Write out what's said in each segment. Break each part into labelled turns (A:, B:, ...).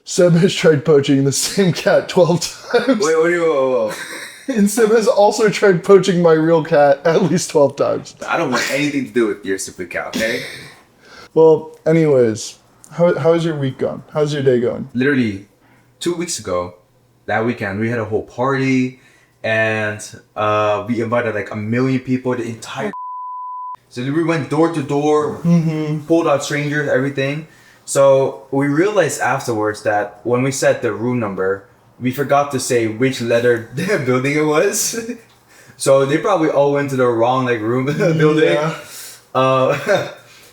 A: Seb has tried poaching the same cat 12 times.
B: Wait, what do you... Whoa.
A: And Seb has also tried poaching my real cat at least 12 times.
B: I don't want anything to do with your stupid cat, okay?
A: Well, anyways, how's your week gone? How's your day going?
B: Literally 2 weeks ago, that weekend, we had a whole party and we invited like 1 million people, the entire so we went door to door, pulled out strangers, everything. So we realized afterwards that when we said the room number, we forgot to say which letter building it was. So they probably all went to the wrong like room building.
A: Yeah.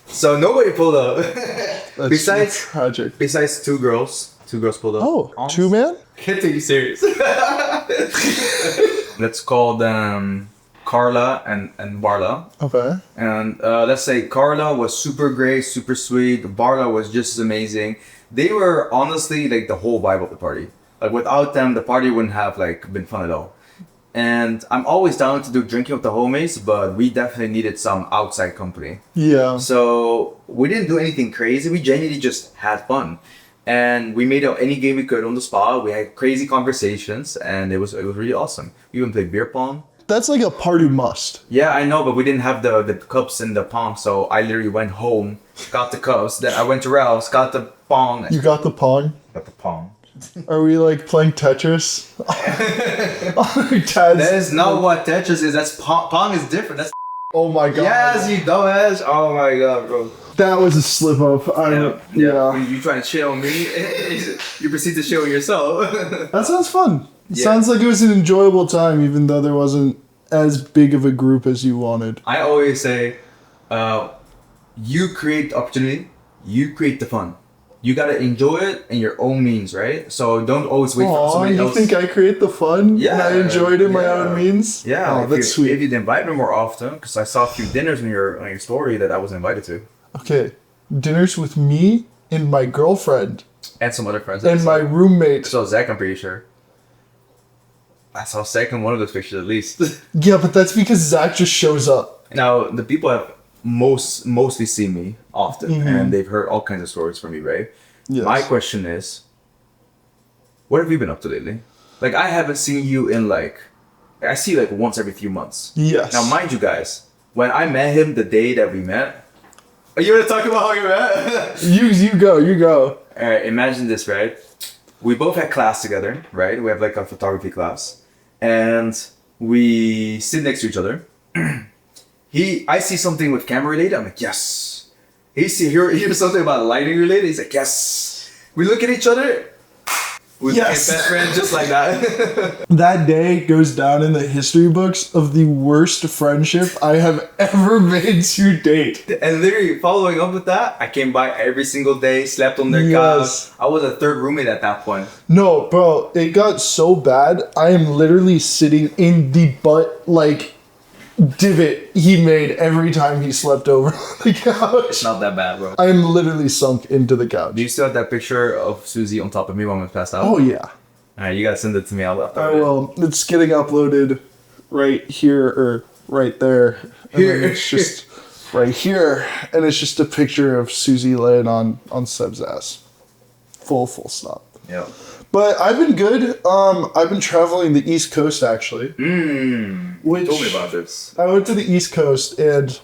B: So nobody pulled up.
A: That's tragic.
B: Besides two girls pulled up.
A: Oh, two man?
B: Can't take you serious. Let's call them Carla and Barla.
A: Okay.
B: And let's say Carla was super great, super sweet. Barla was just as amazing. They were honestly like the whole vibe of the party. Like without them, the party wouldn't have like been fun at all. And I'm always down to do drinking with the homies, but we definitely needed some outside company.
A: Yeah.
B: So we didn't do anything crazy. We genuinely just had fun. And we made up any game we could on the spot. We had crazy conversations and it was really awesome. We even played beer pong.
A: That's like a party must.
B: Yeah, I know, but we didn't have the cups and the pong, so I literally went home, got the cups, then I went to Ralph's, got the pong.
A: You got the pong?
B: Got the pong.
A: Are we like playing Tetris?
B: That is not what Tetris is. That's pong. Pong is different. That's
A: Oh my god.
B: yes, you dumbass. Oh my god, bro.
A: That was a slip up. Yeah.
B: When you trying to chill on me, you proceed to chill on yourself.
A: That sounds fun. It
B: Yeah.
A: sounds like it was an enjoyable time, even though there wasn't as big of a group as you wanted.
B: I always say, you create the opportunity, you create the fun. You gotta enjoy it in your own means, right? So don't always wait for somebody else.
A: You think I create the fun?
B: Yeah.
A: And I enjoyed it in my own means?
B: Yeah.
A: Oh, that's sweet.
B: If you'd invite me more often, because I saw a few dinners on your story that I was invited to.
A: Okay. Dinners with me and my girlfriend.
B: And some other friends.
A: And my roommate.
B: So Zach, I'm pretty sure. I saw Zach in one of those pictures at least.
A: Yeah, but that's because Zach just shows up.
B: Now, the people have mostly seen me often, and they've heard all kinds of stories from me, right?
A: Yes.
B: My question is, what have you been up to lately? Like, I haven't seen you in I see you like once every few months.
A: Yes.
B: Now, mind you guys, when I met him the day that we met, are you gonna talk about how you met?
A: You go.
B: Alright, imagine this, right? We both had class together, right? We have like a photography class. And we sit next to each other. I see something with camera related, I'm like, yes. He hears something about lighting related, he's like, yes. We look at each other, we became best friends just like that.
A: That day goes down in the history books of the worst friendship I have ever made to date.
B: And literally following up with that, I came by every single day, slept on their
A: Yes.
B: couch. I was a third roommate at that point.
A: No, bro, it got so bad. I am literally sitting in the divot he made every time he slept over on the couch.
B: It's not that bad, bro.
A: I am literally sunk into the couch.
B: Do you still have that picture of Susie on top of me when we passed out?
A: Oh yeah.
B: Alright, you gotta send it to me. I'll
A: I will. It's getting uploaded right here or right there. And
B: Here.
A: then it's just right here, and it's just a picture of Susie laying on Seb's ass. Full stop.
B: Yeah.
A: But I've been good. I've been traveling the East Coast actually.
B: Which, told me about this.
A: I went to the East Coast and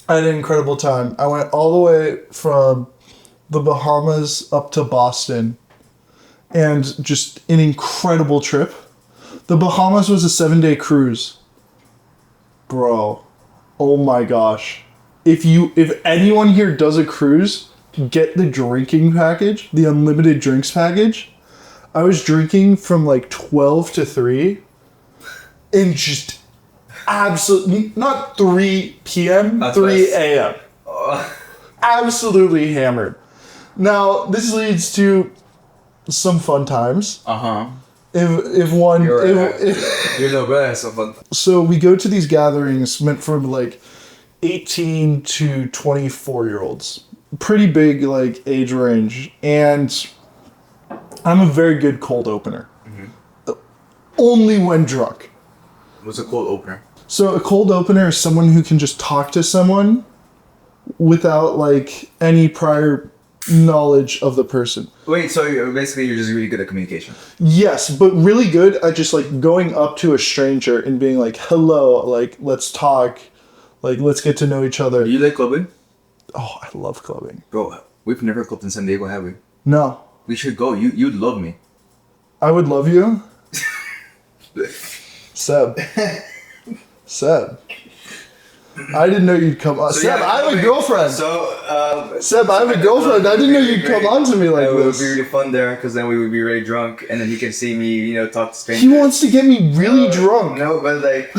A: I had an incredible time. I went all the way from the Bahamas up to Boston, and just an incredible trip. The Bahamas was a 7-day cruise. Bro, oh my gosh. If anyone here does a cruise, get the drinking package, the unlimited drinks package. I was drinking from like 12 to 3 and just absolutely, not 3 p.m.,
B: That's
A: 3 a.m. Absolutely hammered. Now, this leads to some fun times.
B: Uh-huh.
A: You're
B: the best.
A: So we go to these gatherings meant for like 18 to 24-year-olds. Pretty big like age range. And I'm a very good cold opener. Only when drunk.
B: What's a cold opener?
A: So a cold opener is someone who can just talk to someone without like any prior knowledge of the person.
B: Wait, so basically you're just really good at communication.
A: Yes, but really good at just like going up to a stranger and being like, hello, like, let's talk, like, let's get to know each other.
B: You like clubbing?
A: Oh, I love clubbing.
B: Bro, we've never clubbed in San Diego, have we?
A: No.
B: We should go. You'd love me.
A: I would love you. Seb. I didn't know you'd come on.
B: So,
A: Seb,
B: yeah,
A: I have a girlfriend.
B: So,
A: Seb, I have a girlfriend. I didn't know you'd come on to me like
B: it would
A: this.
B: be really fun there, because then we would be really drunk, and then he can see me, you know, talk to strangers.
A: He wants to get me really drunk.
B: No, but like...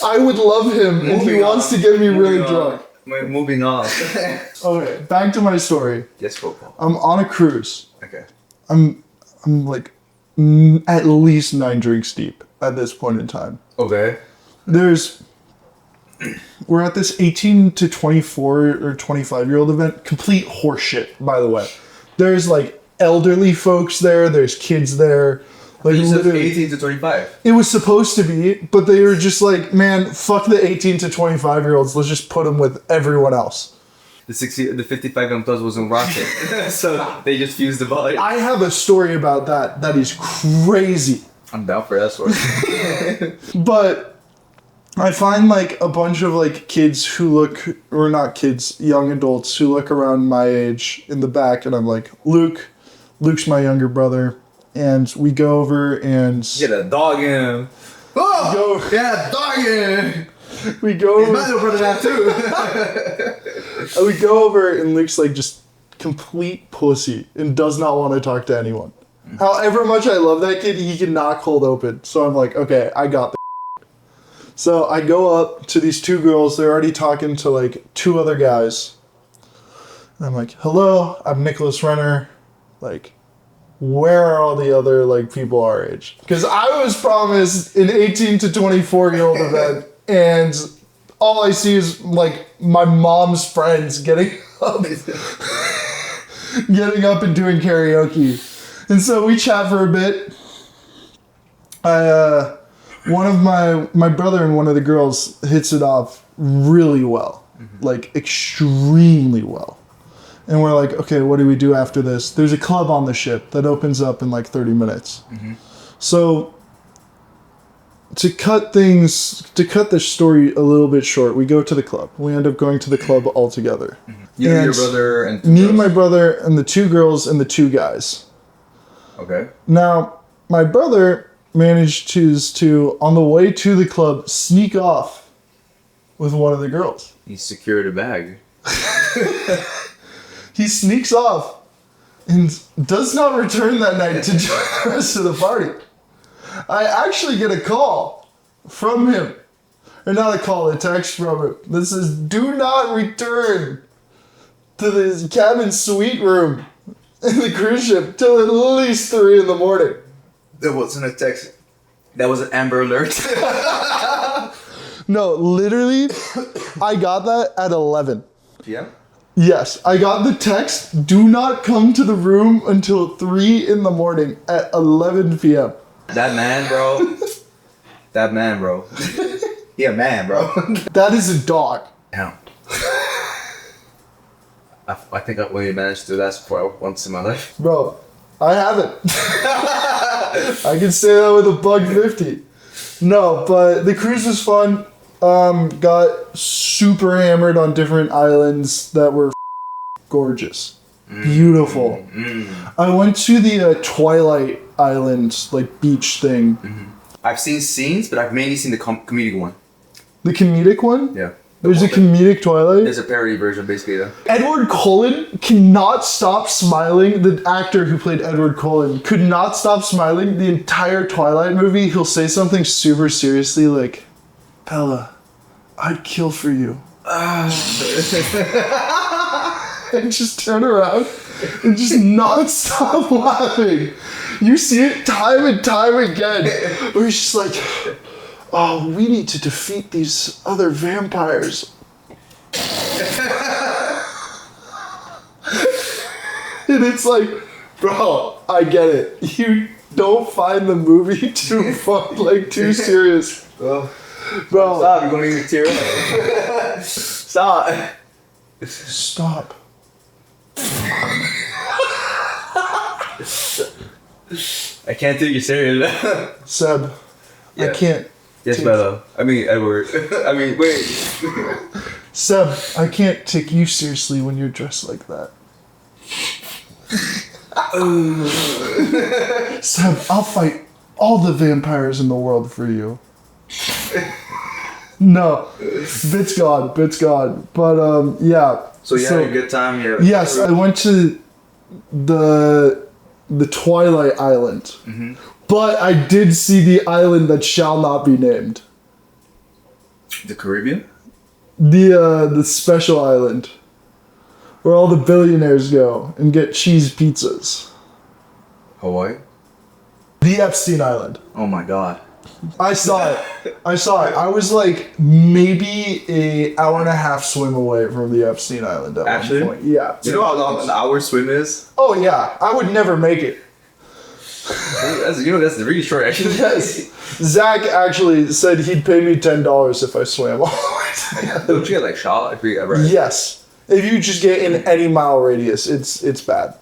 A: I would love him if he wants to get me really drunk.
B: Moving on.
A: Okay, back to my story.
B: Yes, football.
A: I'm on a cruise.
B: Okay.
A: I'm like at least 9 drinks deep at this point in time.
B: Okay.
A: We're at this 18 to 24 or 25-year-old event. Complete horseshit, by the way. There's like elderly folks there. There's kids there. Like,
B: you said 18 to 25.
A: It was supposed to be, but they were just like, man, fuck the 18 to 25-year-olds. Let's just put them with everyone else.
B: The 55 and plus wasn't rocking, so they just fused the body.
A: I have a story about that is crazy.
B: I'm down for that story.
A: But I find like a bunch of like kids who look, or not kids, young adults who look around my age in the back, and I'm like, Luke's my younger brother. And we go over and...
B: Get a dog in him. Oh! Yeah, dog in him!
A: We go over...
B: My little brother that too!
A: We go over and Luke's like just complete pussy and does not want to talk to anyone. However much I love that kid, he cannot cold open. So I'm like, okay, I got this. So I go up to these 2 girls. They're already talking to like 2 other guys. And I'm like, hello, I'm Nicholas Renner. Like... where are all the other like people our age? Because I was promised an 18 to 24-year-old event, and all I see is like my mom's friends getting up and doing karaoke. And so we chat for a bit. One of my brother and one of the girls hits it off really well, like extremely well. And we're like, okay, what do we do after this? There's a club on the ship that opens up in like 30 minutes. Mm-hmm. So to cut the story a little bit short, we go to the club. We end up going to the club all together.
B: Mm-hmm. You and your brother and
A: me and my brother and the 2 girls and the 2 guys.
B: Okay.
A: Now, my brother managed to on the way to the club, sneak off with one of the girls.
B: He secured a bag.
A: He sneaks off and does not return that night to join the rest of the party. I actually get a call from him. Or not a call, a text from him that says, do not return to the cabin suite room in the cruise ship till at least 3 a.m.
B: That wasn't a text. That was an Amber Alert.
A: No, literally, I got that at 11
B: p.m.?
A: Yes, I got the text, do not come to the room until 3 a.m. at 11 p.m.
B: That man, bro. He a man, bro.
A: That is a dog.
B: Damn. I think I only managed to do that for once in my life.
A: Bro, I haven't. I can say that with a $1.50. No, but the cruise was fun. Got super hammered on different islands that were gorgeous. Beautiful. I went to the Twilight Island, like, beach thing.
B: I've seen scenes, but I've mainly seen the comedic one.
A: The comedic one?
B: Yeah.
A: There's a comedic Twilight?
B: There's a parody version, basically, though.
A: Edward Cullen cannot stop smiling. The actor who played Edward Cullen could not stop smiling the entire Twilight movie. He'll say something super seriously like, Bella, I'd kill for you. And just turn around and just not stop laughing. You see it time and time again. Where he's just like, oh, we need to defeat these other vampires. And it's like, bro, I get it. You don't find the movie too fun, like too serious.
B: Well,
A: bro.
B: Stop, you're going to tear up. Stop.
A: Stop.
B: I can't take you serious.
A: Seb, I
B: Yeah.
A: can't.
B: Yes, Bella. I mean, Edward. I mean, wait.
A: Seb, I can't take you seriously when you're dressed like that. Seb, I'll fight all the vampires in the world for you. No, bit's God. But yeah.
B: So you had a good time? Yeah.
A: Yes, I went to the Twilight Island,
B: Mm-hmm.
A: but I did see the island that shall not be named.
B: The Caribbean?
A: The special island, where all the billionaires go and get cheese pizzas.
B: Hawaii?
A: The Epstein Island.
B: Oh my god.
A: I saw it. I was like maybe an hour and a half swim away from the Epstein Island at
B: Actually?
A: one point. Yeah.
B: You know how long an hour swim is?
A: Oh yeah, I would never make it.
B: That's really short actually.
A: Yes. Zach actually said he'd pay me $10 if I swam all the way to the end.
B: Don't you get like shot if you ever?
A: Yes. If you just get in any mile radius, it's bad.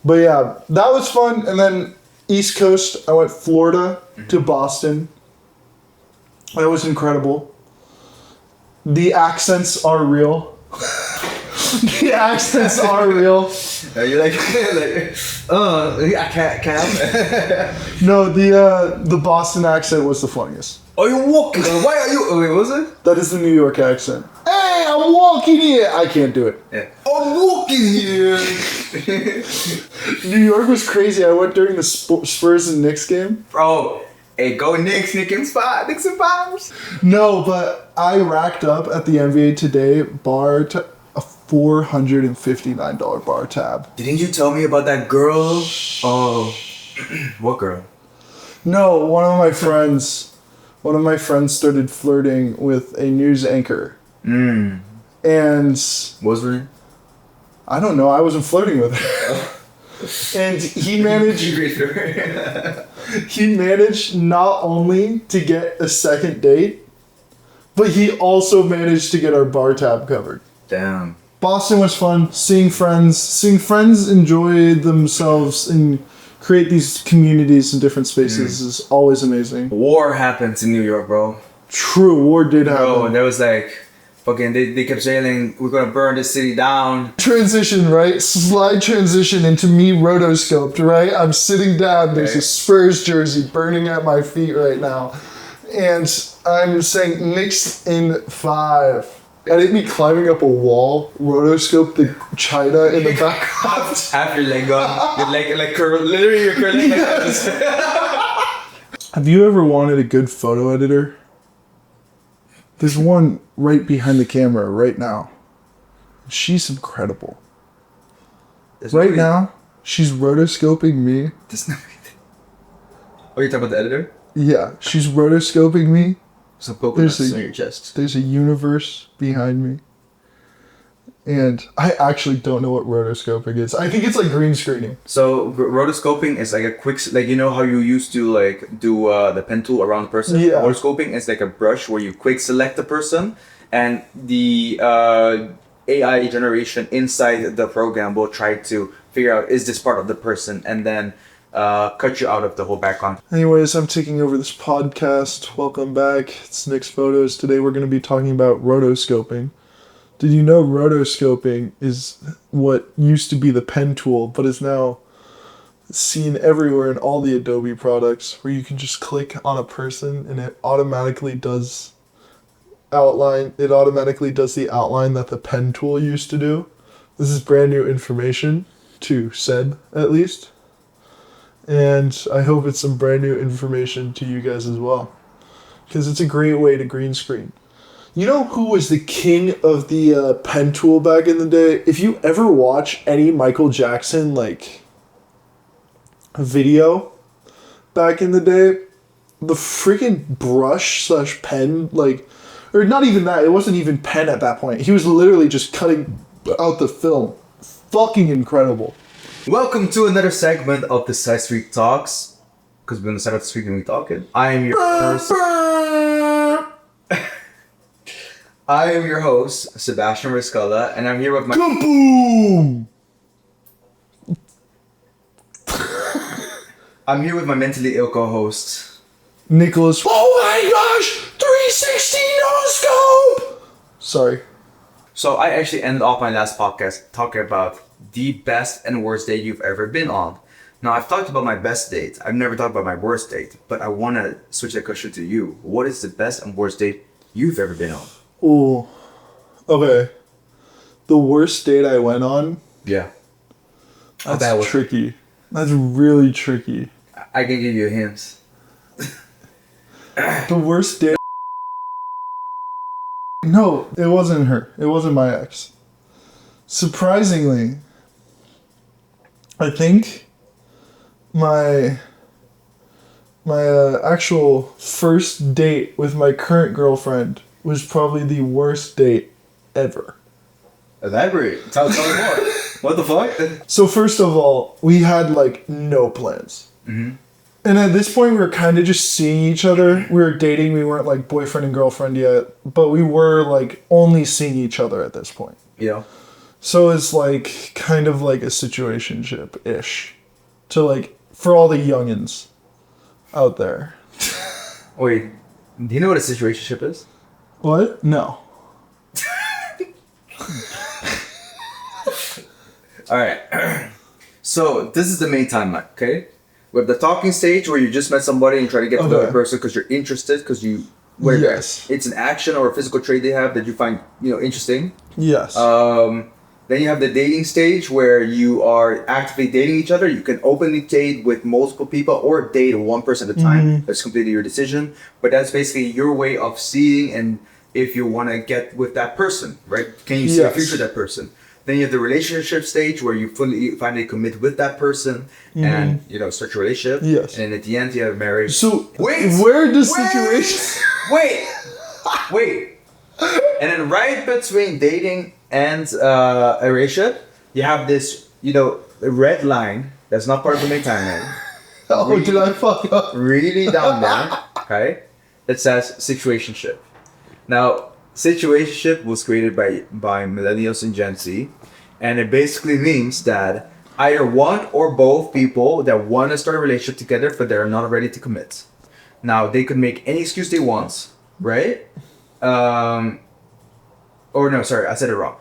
A: But yeah, that was fun. And then East Coast, I went Florida to Boston. That was incredible. The accents are real. The accents are real.
B: You're like, I can't.
A: No, the Boston accent was the funniest.
B: Are you walking? Why are you? Wait, what was it?
A: That is the New York accent. Hey, I'm walking here. I can't do it.
B: Yeah. I'm walking here.
A: New York was crazy. I went during the Spurs and Knicks game.
B: Bro, hey, go Knicks, Knicks and Spurs.
A: No, but I racked up at the NBA Today bar a $459 bar tab.
B: Didn't you tell me about that girl? Oh, what girl?
A: No, one of my friends started flirting with a news anchor. And
B: What was her name?
A: I don't know, I wasn't flirting with her. And he managed not only to get a second date, but he also managed to get our bar tab covered.
B: Damn.
A: Boston was fun. Seeing friends enjoy themselves and create these communities in different spaces is always amazing.
B: War happens in New York, bro.
A: True, war did happen.
B: Bro, there was like, fucking, they kept saying, we're gonna burn this city down.
A: Transition, right? Slide transition into me rotoscoped, right? I'm sitting down, there's a Spurs jersey burning at my feet right now. And I'm saying Knicks in 5. And it'd be climbing up a wall, rotoscope the China in the background.
B: Half your leg gone. Your leg, like, literally you're curling like this.
A: Have you ever wanted a good photo editor? There's one right behind the camera right now. She's incredible. Right now, she's rotoscoping me.
B: Oh, you're talking about the editor?
A: Yeah, she's rotoscoping me.
B: Some coconuts on your chest.
A: There's a universe behind me. And I actually don't know what rotoscoping is. I think it's like green screening.
B: So rotoscoping is like a quick, like, you know how you used to like do the pen tool around the person?
A: Yeah.
B: Rotoscoping is like a brush where you quick select the person, and the AI generation inside the program will try to figure out, is this part of the person, and then cut you out of the whole background.
A: Anyways, I'm taking over this podcast. Welcome back. It's Nick's Photos. Today we're going to be talking about rotoscoping. Did you know rotoscoping is what used to be the pen tool, but is now seen everywhere in all the Adobe products, where you can just click on a person and it automatically does outline. It automatically does the outline that the pen tool used to do. This is brand new information to Seb, at least. And I hope it's some brand new information to you guys as well, because it's a great way to green screen. You know who was the king of the pen tool back in the day? If you ever watch any Michael Jackson like video back in the day, the freaking brush / pen, like, or not even that, it wasn't even pen at that point. He was literally just cutting out the film. Fucking incredible.
B: Welcome to another segment of the SideStreetTalks. Because we're on the side of the street and we talking. I am your host. I am your host, Sebastian Rizkalla, and I'm here with my...
A: Kaboom!
B: I'm here with my mentally ill co-host,
A: Nicholas. Oh my gosh! 360 no scope! Sorry.
B: So I actually ended off my last podcast talking about the best and worst date you've ever been on. Now, I've talked about my best date. I've never talked about my worst date, but I want to switch that question to you. What is the best and worst date you've ever been on?
A: Ooh. Okay. The worst date I went on?
B: Yeah.
A: That's tricky. That's really tricky.
B: I can give you hints.
A: The worst date... No, it wasn't her. It wasn't my ex. Surprisingly, I think my actual first date with my current girlfriend was probably the worst date ever.
B: Elaborate. Tell me more. What the fuck?
A: So first of all, we had like no plans.
B: Mm-hmm.
A: And at this point, we were kind of just seeing each other. We were dating. We weren't like boyfriend and girlfriend yet, but we were like only seeing each other at this point.
B: Yeah.
A: So it's like kind of like a situationship-ish to like for all the youngins out there.
B: Wait, do you know what a situationship is?
A: What? No.
B: All right. So this is the main timeline, okay? We have the talking stage where you just met somebody and you try to get to know the person because you're interested, because you...
A: Yes.
B: It's an action or a physical trait they have that you find, interesting.
A: Yes.
B: Then you have the dating stage where you are actively dating each other. You can openly date with multiple people or date one person at a time.
A: Mm-hmm.
B: That's completely your decision. But that's basically your way of seeing and if you want to get with that person, right? Can you see a future with that person? Then you have the relationship stage where you finally commit with that person and, start your relationship.
A: Yes.
B: And then at the end, you have marriage.
A: So, where does situation...
B: Wait. And then right between dating and a relationship, you have this, red line that's not part of the main timeline.
A: Oh, did I fuck up?
B: Really down there, okay? That says situationship. Now, situationship was created by millennials and Gen Z, and it basically means that either one or both people that want to start a relationship together, but they're not ready to commit. Now, they could make any excuse they want, right? Or no, sorry, I said it wrong.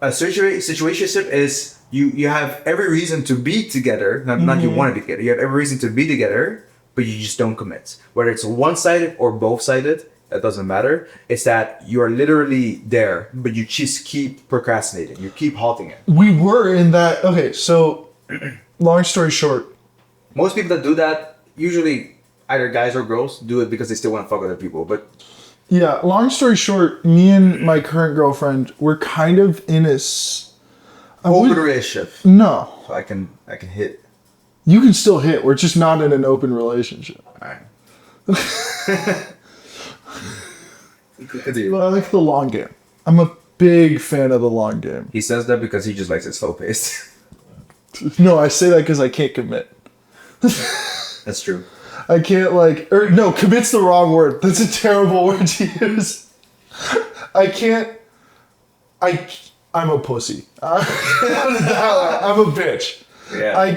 B: A situationship is you have every reason to be together, not you want to be together. You have every reason to be together, but you just don't commit. Whether it's one-sided or both-sided, that doesn't matter. It's that you're literally there, but you just keep procrastinating. You keep halting it.
A: We were in that... Okay, so, long story short.
B: Most people that do that, usually either guys or girls, do it because they still want to fuck other people, but...
A: Yeah, long story short, me and my current girlfriend were kind of in a...
B: Open relationship.
A: No.
B: So I can hit.
A: You can still hit. We're just not in an open relationship.
B: Alright.
A: I like the long game. I'm a big fan of the long game.
B: He says that because he just likes it slow paced.
A: No, I say that because I can't commit.
B: That's true.
A: I can't no, commit's the wrong word. That's a terrible word to use. I'm a pussy. I'm a bitch.
B: Yeah.
A: I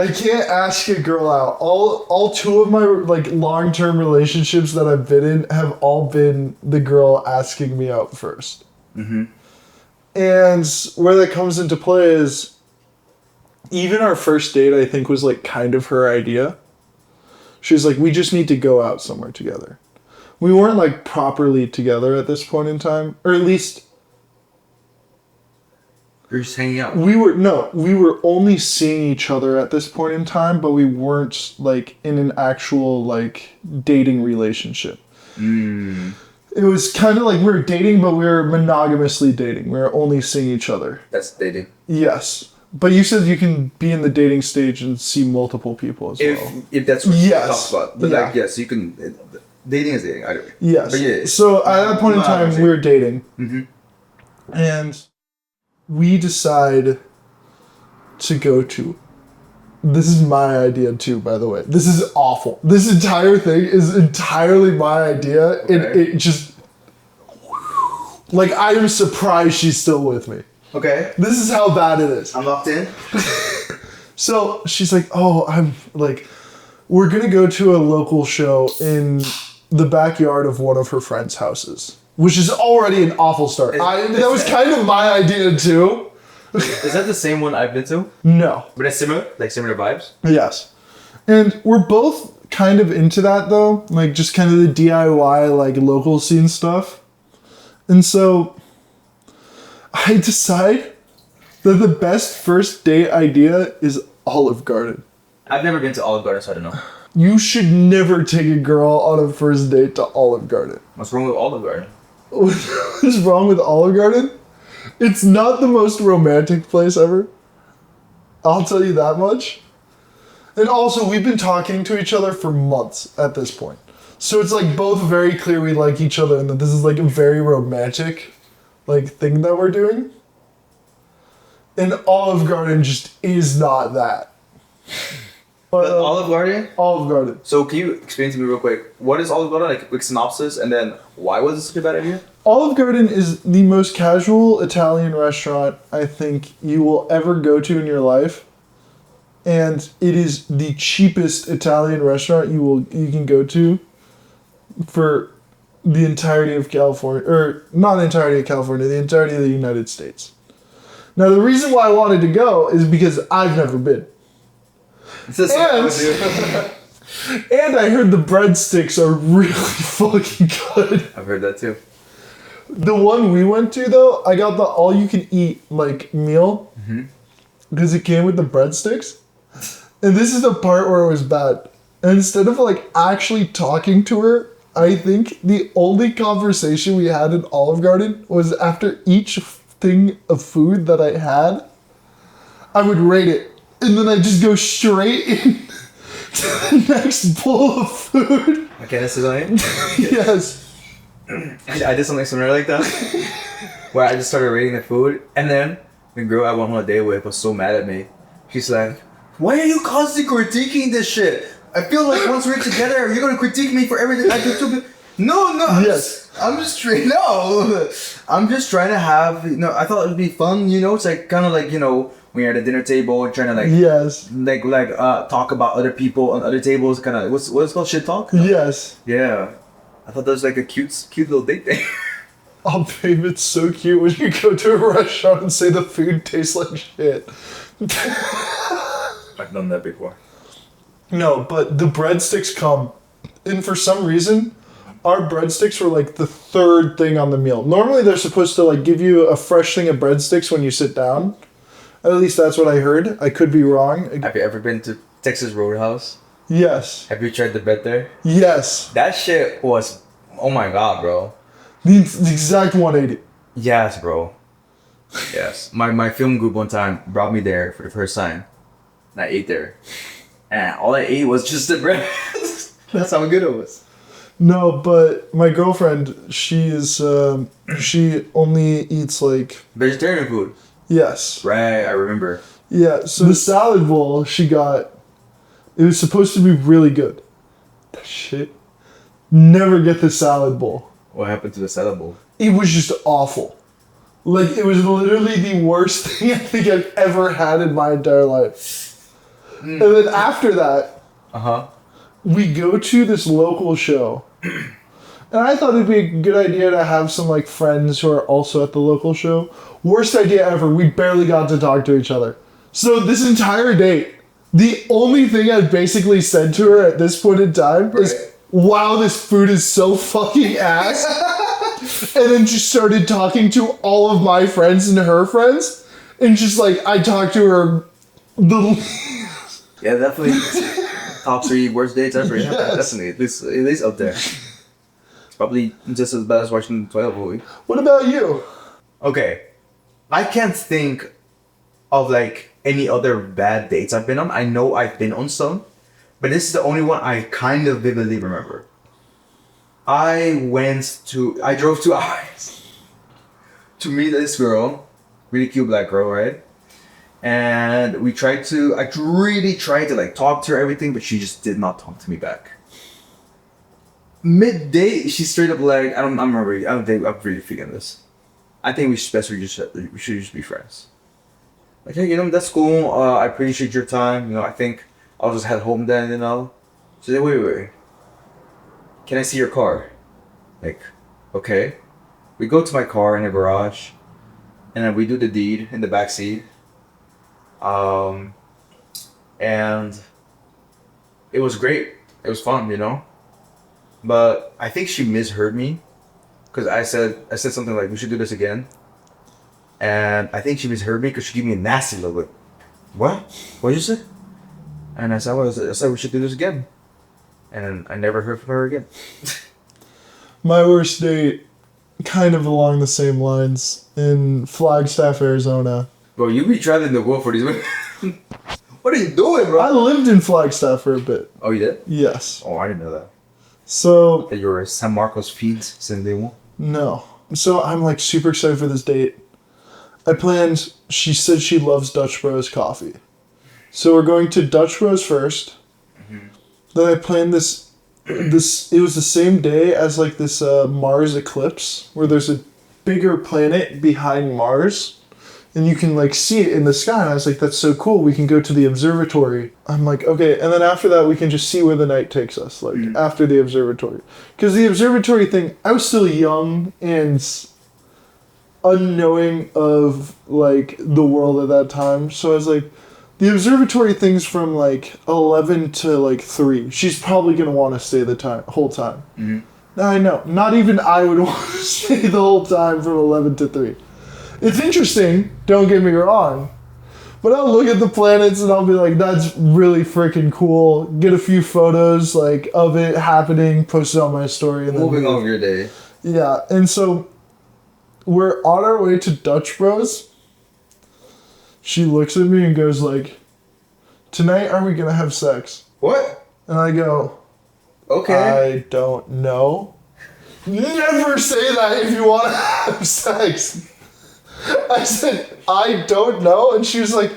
A: can't ask a girl out. All two of my long-term relationships that I've been in have all been the girl asking me out first. Mm-hmm. And where that comes into play is even our first date, I think, was kind of her idea. She was like, we just need to go out somewhere together. We weren't properly together at this point in time, or at least
B: you're just hanging out.
A: we were only seeing each other at this point in time, but we weren't in an actual dating relationship. It was kind of we were dating, but we were monogamously dating. We were only seeing each other.
B: That's dating.
A: Yes. But you said you can be in the dating stage and see multiple people as well.
B: If that's what you talk about. But
A: yeah.
B: yes, you can. Dating is dating, either way.
A: Yes.
B: But yeah.
A: So at that point in time, we were dating.
B: Mm-hmm.
A: And we decide to go to... This is my idea too, by the way. This is awful. This entire thing is entirely my idea.
B: Okay.
A: And it just... Like, I am surprised she's still with me.
B: Okay.
A: This is how bad it is.
B: I'm locked in.
A: So she's like, oh, I'm like, we're going to go to a local show in the backyard of one of her friends' houses, which is already an awful start. That was kind of my idea too.
B: Is that the same one I've been to?
A: No.
B: But it's similar? Like similar vibes?
A: Yes. And we're both kind of into that though. Like just kind of the DIY, like local scene stuff. And so I decide that the best first date idea is Olive Garden.
B: I've never been to Olive Garden, so I don't know.
A: You should never take a girl on a first date to Olive Garden.
B: What's wrong with Olive Garden?
A: What is wrong with Olive Garden? It's not the most romantic place ever. I'll tell you that much. And also, we've been talking to each other for months at this point. So it's like both very clear we like each other and that this is like a very romantic like thing that we're doing. And Olive Garden just is not that.
B: But Olive Garden?
A: Olive Garden.
B: So can you explain to me real quick, what is Olive Garden? Like quick synopsis, and then why was this such a bad idea?
A: Olive Garden is the most casual Italian restaurant I think you will ever go to in your life. And it is the cheapest Italian restaurant you can go to for the entirety of California, or not the entirety of California, the entirety of the United States. Now the reason why I wanted to go is because I've never been. And I heard the breadsticks are really fucking good.
B: I've heard that too.
A: The one we went to though, I got the all-you-can-eat like meal because it came with the breadsticks. And this is the part where it was bad. And instead of like actually talking to her, I think the only conversation we had in Olive Garden was after each thing of food that I had, I would rate it. And then I just go straight in to the next bowl of food.
B: Okay, this is on it?
A: Yes.
B: I did something similar like that. Where I just started rating the food. And then the girl I went on a date with was so mad at me. She's like, why are you constantly critiquing this shit? I feel like once we're together, you're gonna critique me for everything I do too. No, I'm just trying to have, I thought it would be fun, it's like kind of like, when you're at a dinner table trying to like,
A: yes,
B: like talk about other people on other tables, kind of, what is called shit talk?
A: Yes.
B: Yeah. I thought that was like a cute little date thing.
A: Oh, babe, it's so cute when you go to a restaurant and say the food tastes like shit.
B: I've done that before.
A: No, but the breadsticks come, and for some reason, our breadsticks were like the third thing on the meal. Normally, they're supposed to like give you a fresh thing of breadsticks when you sit down. At least that's what I heard. I could be wrong.
B: Have you ever been to Texas Roadhouse?
A: Yes.
B: Have you tried the bread there?
A: Yes.
B: That shit was, oh my god, bro.
A: The exact 180.
B: Yes, bro. Yes. My film group one time brought me there for the first time. And I ate there. And all I ate was just the bread. That's how good it was.
A: No, but my girlfriend, she only eats like...
B: vegetarian food.
A: Yes.
B: Right, I remember.
A: Yeah, so the salad bowl she got, it was supposed to be really good. That shit. Never get the salad bowl.
B: What happened to the salad bowl?
A: It was just awful. Like, it was literally the worst thing I think I've ever had in my entire life. And then after that, we go to this local show. And I thought it'd be a good idea to have some like friends who are also at the local show. Worst idea ever. We barely got to talk to each other. So this entire date, the only thing I basically said to her at this point in time is, wow, this food is so fucking ass. And then just started talking to all of my friends and her friends. And just like, I talked to her
B: yeah, definitely. Top 3 worst dates ever.
A: Yes.
B: Yeah, definitely. At least up there. It's probably just as bad as watching the Twilight movie.
A: What about you?
B: Okay. I can't think of like any other bad dates I've been on. I know I've been on some, but this is the only one I kind of vividly remember. I drove 2 hours to meet this girl, really cute black girl, right? And I really tried to like talk to her, everything, but she just did not talk to me back. Midday, she straight up like, I'm really forgetting this. I think we should just be friends. Like, hey, that's cool. I appreciate your time. I think I'll just head home then. So then, wait. Can I see your car? Like, okay. We go to my car in the garage, and then we do the deed in the back seat. And it was great. It was fun, But I think she misheard me, because I said something like, we should do this again. And I think she misheard me because she gave me a nasty look. Like, what? What did you say? And I said, we should do this again. And I never heard from her again.
A: My worst date, kind of along the same lines, in Flagstaff, Arizona.
B: Bro, you be traveling the world for these women. What are you doing, bro?
A: I lived in Flagstaff for a bit.
B: Oh, you did?
A: Yes.
B: Oh, I didn't know that.
A: So...
B: You were San Marcos feeds since day one?
A: No. So I'm like super excited for this date. She said she loves Dutch Bros coffee. So we're going to Dutch Bros first. Mm-hmm. Then I planned this, it was the same day as like this Mars eclipse, where there's a bigger planet behind Mars. And you can like see it in the sky. And I was like, that's so cool. We can go to the observatory. I'm like, okay. And then after that, we can just see where the night takes us. Like after the observatory. Because the observatory thing, I was still young and unknowing of like the world at that time. So I was like, the observatory thing's from like 11 to like 3. She's probably going to want to stay the whole time. Mm-hmm. Now I know. Not even I would want to stay the whole time from 11 to 3. It's interesting, don't get me wrong, but I'll look at the planets and I'll be like, that's really freaking cool. Get a few photos like of it happening, post it on my story. And
B: moving on your day.
A: Yeah, and so we're on our way to Dutch Bros. She looks at me and goes like, tonight are we gonna have sex?
B: What?
A: And I go,
B: okay.
A: I don't know. Never say that if you want to have sex. I said, I don't know. And she was like,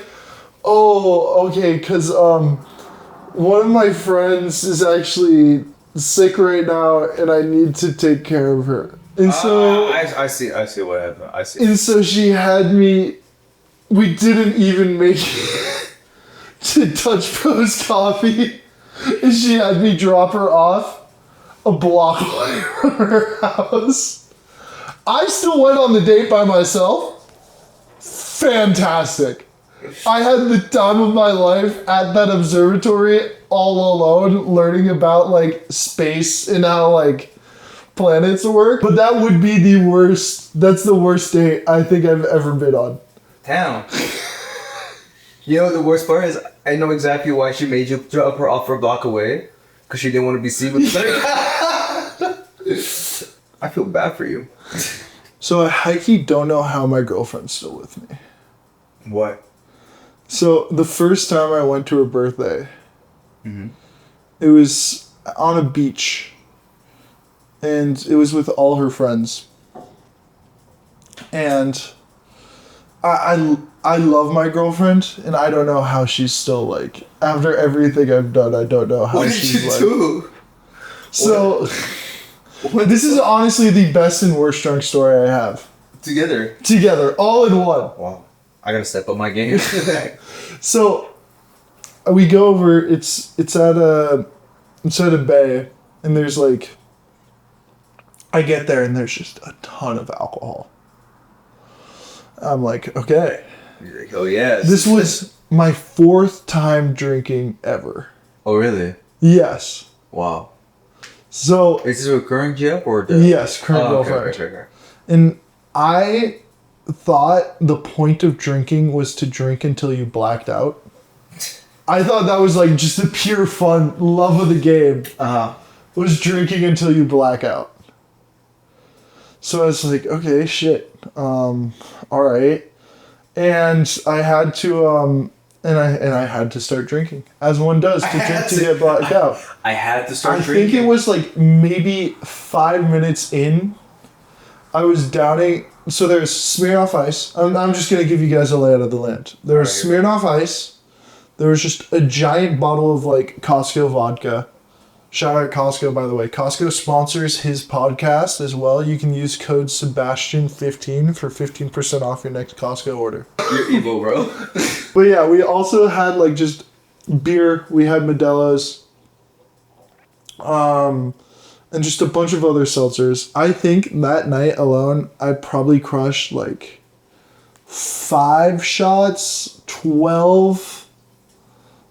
A: oh, okay, because one of my friends is actually sick right now and I need to take care of her. And so...
B: I see what happened. I see.
A: And so she had me... We didn't even make it to Dutch Bros Coffee. And she had me drop her off a block away from her house. I still went on the date by myself. Fantastic. I had the time of my life at that observatory all alone learning about like space and how like planets work. But that would be the worst. That's the worst date I think I've ever been on.
B: Damn. The worst part is I know exactly why she made you drop her off a block away. Because she didn't want to be seen with I feel bad for you.
A: So I hikey don't know how my girlfriend's still with me.
B: What?
A: So the first time I went to her birthday, it was on a beach, and it was with all her friends. And I love my girlfriend, and I don't know how she's still like, after everything I've done, I don't know how she's like. What did you do? So, this is honestly the best and worst drunk story I have. Together, all in one.
B: Wow. I gotta step up my game.
A: So, we go over, it's at a bay, and there's like, I get there and there's just a ton of alcohol. I'm like, okay.
B: You're like, oh yes.
A: This was my 4th time drinking ever.
B: Oh really?
A: Yes.
B: Wow.
A: So...
B: Is this a current job or...
A: Yes, current girlfriend.
B: Okay.
A: And I thought the point of drinking was to drink until you blacked out. I thought that was like just the pure fun, love of the game. Was drinking until you black out. So I was like, okay, shit. Alright. And I had to and I had to start drinking. As one does to drink to get blacked out.
B: I had to start drinking.
A: I think it was like maybe 5 minutes in. I was downing. So there's Smirnoff Ice. I'm just gonna give you guys a lay out of the land. There was Smirnoff Ice. There was just a giant bottle of like Costco vodka, Shout out Costco, by the way. Costco sponsors his podcast as well. You can use code Sebastian15 for 15% off your next Costco order.
B: You're evil, bro.
A: But yeah, we also had like just beer. We had Modelo's. And just a bunch of other seltzers. I think that night alone, I probably crushed like 5 shots, 12.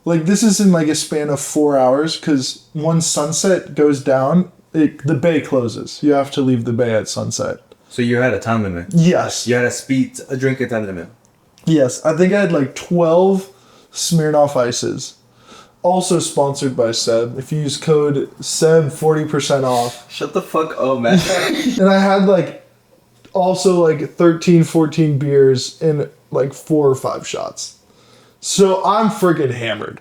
A: Like, this is in, like, a span of 4 hours, because once sunset goes down, the bay closes. You have to leave the bay at sunset.
B: So you had a time limit?
A: Yes.
B: You had a drinking time limit?
A: Yes. I think I had, like, 12 Smirnoff Ices. Also sponsored by Seb. If you use code SEB, 40% off.
B: Shut the fuck up, man.
A: And I had, like, also, like, 13, 14 beers and, like, 4 or 5 shots. So I'm freaking hammered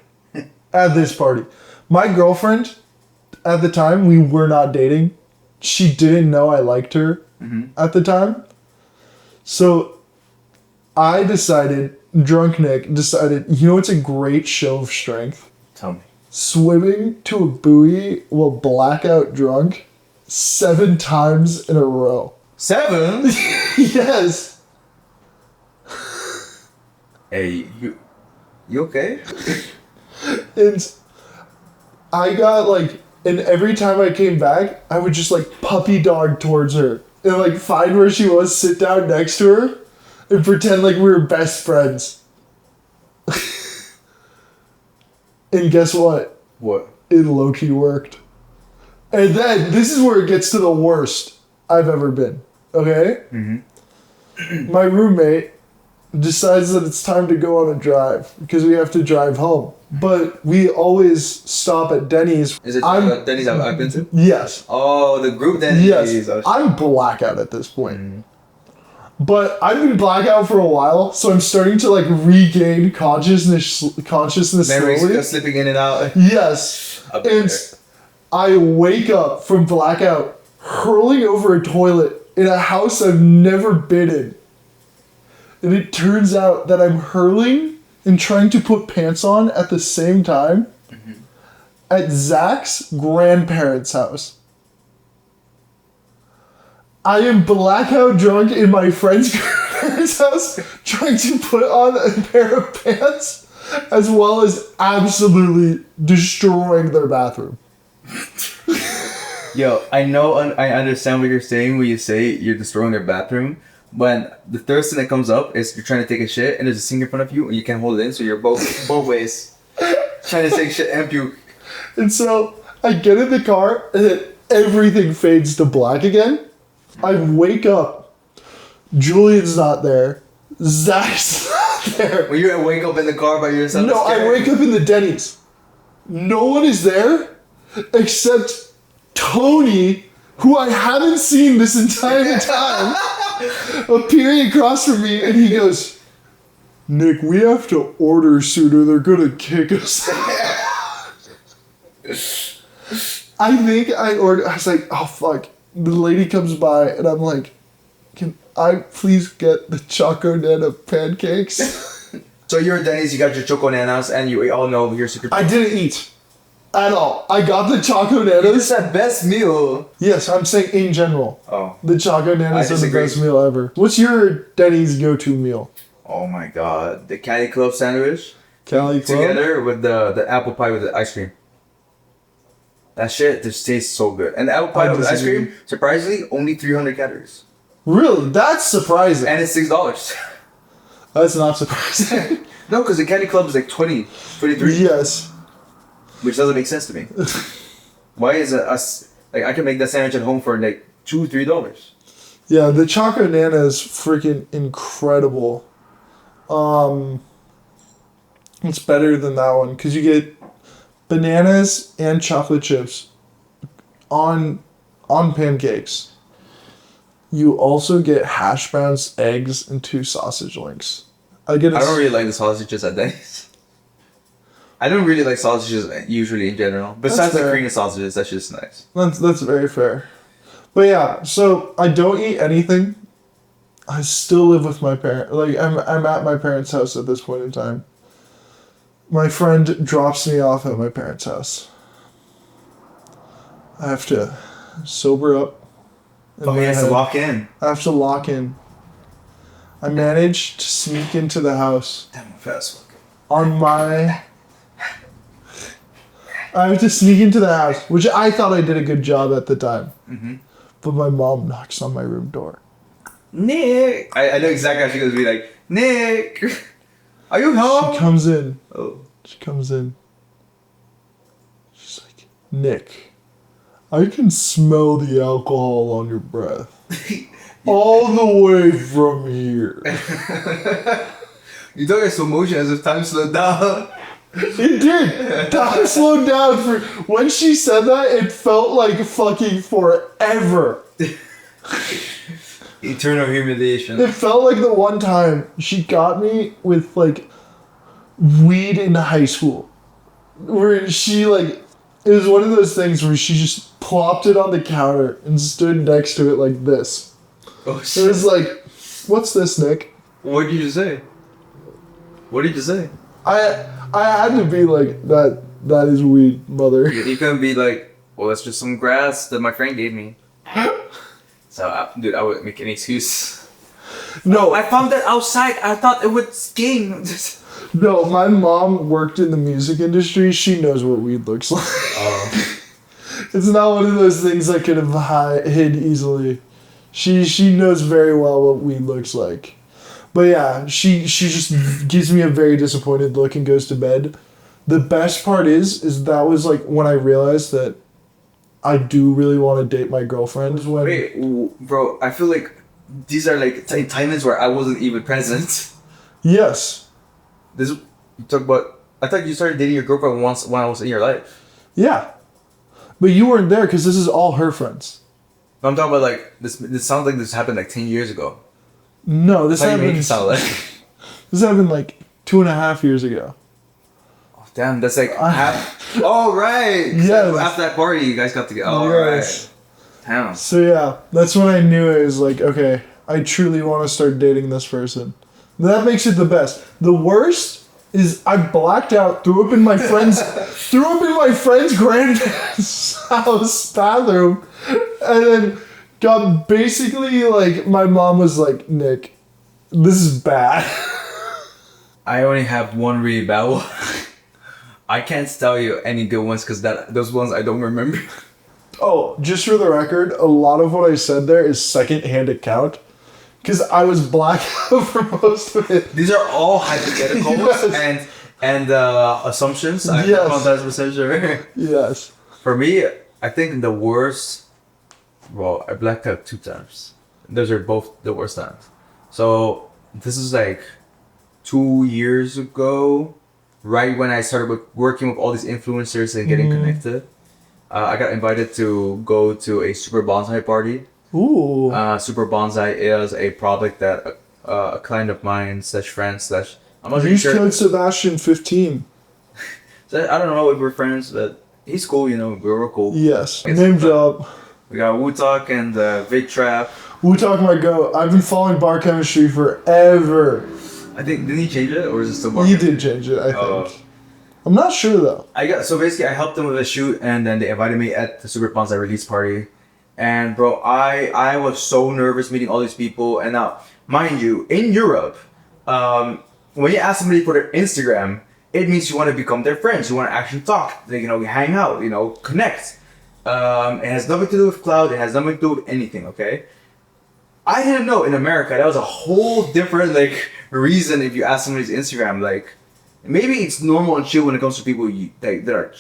A: at this party. My girlfriend, at the time, we were not dating. She didn't know I liked her at the time. So I decided, drunk Nick decided, you know what's a great show of strength?
B: Tell me.
A: Swimming to a buoy while blackout drunk 7 times in a row.
B: 7?
A: Yes.
B: Hey, you okay?
A: And I got like, and every time I came back, I would just like puppy dog towards her and like find where she was, sit down next to her, and pretend like we were best friends. And guess what?
B: What?
A: It low-key worked. And then, this is where it gets to the worst I've ever been. Okay? Mm-hmm. My roommate decides that it's time to go on a drive because we have to drive home. But we always stop at Denny's.
B: Is it Denny's I've been to?
A: Yes.
B: Oh, the group Denny's.
A: Yes.
B: Oh,
A: I'm blackout at this point. But I've been blackout for a while, so I'm starting to like regain consciousness
B: Memories
A: slowly.
B: slipping in and out.
A: Yes. And I wake up from blackout hurling over a toilet in a house I've never been in. And it turns out that I'm hurling and trying to put pants on at the same time at Zach's grandparents' house. I am blackout drunk in my friend's grandparents' house trying to put on a pair of pants as well as absolutely destroying their bathroom.
B: Yo, I know, I understand what you're saying when you say you're destroying their bathroom. But the first thing that comes up is you're trying to take a shit and there's a sink in front of you and you can't hold it in, so you're both ways trying to take shit and puke.
A: And so I get in the car and then everything fades to black again. I wake up. Julian's not there. Zach's not there.
B: When you wake up in the car by yourself.
A: No, I wake up in the Denny's. No one is there except Tony, who I haven't seen this entire time, appearing across from me, and he goes, "Nick, we have to order sooner. They're gonna kick us." I think I ordered. I was like, "Oh fuck." The lady comes by, and I'm like, "Can I please get the Choco Nana pancakes?"
B: So you're at Denny's, you got your Choco Nanas, and you all know you're super...
A: I didn't eat at all. I got the Choco
B: This
A: Nanas.
B: is that best meal.
A: Yes, I'm saying in general.
B: Oh.
A: The Choco Nanas
B: I
A: are the
B: disagree.
A: best meal ever. What's your Denny's go-to meal?
B: Oh my god. The Cali Club sandwich.
A: Cali Club?
B: Together with the apple pie with the ice cream. That shit just tastes so good. And the apple pie
A: I
B: with ice
A: disagree.
B: cream, surprisingly, only 300 calories.
A: Really? That's surprising.
B: And it's $6.
A: That's not surprising.
B: No, because the Candy Club is like 20, 23.
A: Yes.
B: Which doesn't make sense to me. Why is it us... Like, I can make that sandwich at home for like $2, $3.
A: Yeah, the Choco Nana is freaking incredible. It's better than that one because you get bananas and chocolate chips on pancakes. You also get hash browns, eggs, and 2 sausage links. I don't
B: really like the sausages at Denny's. I don't really like sausages usually in general. Besides the
A: fair.
B: Korean sausages, that's just nice.
A: That's very fair. But yeah, so I don't eat anything. I still live with my parents. Like I'm at my parents' house at this point in time. My friend drops me off at my parents' house. I have to sober up.
B: Oh, he has to lock in.
A: I have to lock in. I managed to sneak into the house.
B: Damn, I'm fast.
A: On my... I have to sneak into the house, which I thought I did a good job at the time.
B: Mm-hmm.
A: But my mom knocks on my room door.
B: Nick! I know exactly how she goes to be like, Nick! Are you home?
A: She comes in.
B: Oh.
A: She comes in. She's like, Nick, I can smell the alcohol on your breath. All the way from here.
B: You took a slow motion as if time slowed down.
A: It did. Time slowed down for when she said that. It felt like fucking forever.
B: Eternal humiliation.
A: It felt like the one time she got me with like weed in high school, where she like it was one of those things where she just plopped it on the counter and stood next to it like this.
B: Oh shit!
A: It was like, "What's this, Nick?"
B: What did you say? What did you say?
A: I had to be like that. That is weed, mother.
B: You couldn't be like, well, that's just some grass that my friend gave me. So, dude, I would make an excuse.
A: No,
B: I found that outside. I thought it would sting.
A: No, my mom worked in the music industry. She knows what weed looks like.
B: Oh.
A: It's not one of those things I could have hid easily. She knows very well what weed looks like. But yeah, she just gives me a very disappointed look and goes to bed. The best part is that was like when I realized that I do really want to date my girlfriend. When
B: Wait, bro, I feel like these are like timelines where I wasn't even present.
A: Yes.
B: This you talk about. I thought you started dating your girlfriend once when I was in your life.
A: Yeah. But you weren't there because this is all her friends.
B: I'm talking about like this. This sounds like this happened like 10 years ago.
A: No, this
B: That's how you make
A: happened.
B: it sound like.
A: This happened like 2.5 years ago.
B: Oh, damn, that's like half. Oh right.
A: Yes.
B: So after that party, you guys got together. Oh
A: Yes.
B: right. Damn.
A: So yeah, that's when I knew it was like, okay, I truly want to start dating this person. That makes it the best. The worst is I blacked out, threw up in my friend's granddad's house bathroom, and then got basically like my mom was like, Nick, this is bad.
B: I only have one really bad one. I can't tell you any good ones because those ones I don't remember.
A: Oh, just for the record, a lot of what I said there is second-hand account. Because I was black out for most of it.
B: These are all hypotheticals
A: Yes.
B: and assumptions. I'm
A: Yes.
B: not 100% sure.
A: Yes.
B: For me, I think the worst. Well, I blacked out 2 times. Those are both the worst times. So this is like 2 years ago, right when I started working with all these influencers and getting connected. I got invited to go to a super bonsai party.
A: Ooh.
B: Super bonsai is a product that a client of mine slash friend slash I'm not really
A: Use
B: sure.
A: code Sebastian 15.
B: So I don't know if we're friends, but he's cool. You know, we're cool.
A: Yes.
B: Yes.
A: Name drop.
B: We got Wu Talk and Vid Trap.
A: Wu Talk my go. I've been following Bar Chemistry forever.
B: I think didn't he change it or is it still Bar
A: He
B: Chemistry?
A: did change it, I think.
B: Oh.
A: I'm not sure though.
B: So basically I helped them with a shoot and then they invited me at the Super Bonsai release party. And bro, I was so nervous meeting all these people. And now, mind you, in Europe, when you ask somebody for their Instagram, it means you want to become their friends. You want to actually talk. Like, we hang out. Connect. It has nothing to do with cloud. It has nothing to do with anything. Okay. I didn't know in America that was a whole different reason. If you ask somebody's Instagram, maybe it's normal and chill when it comes to people that are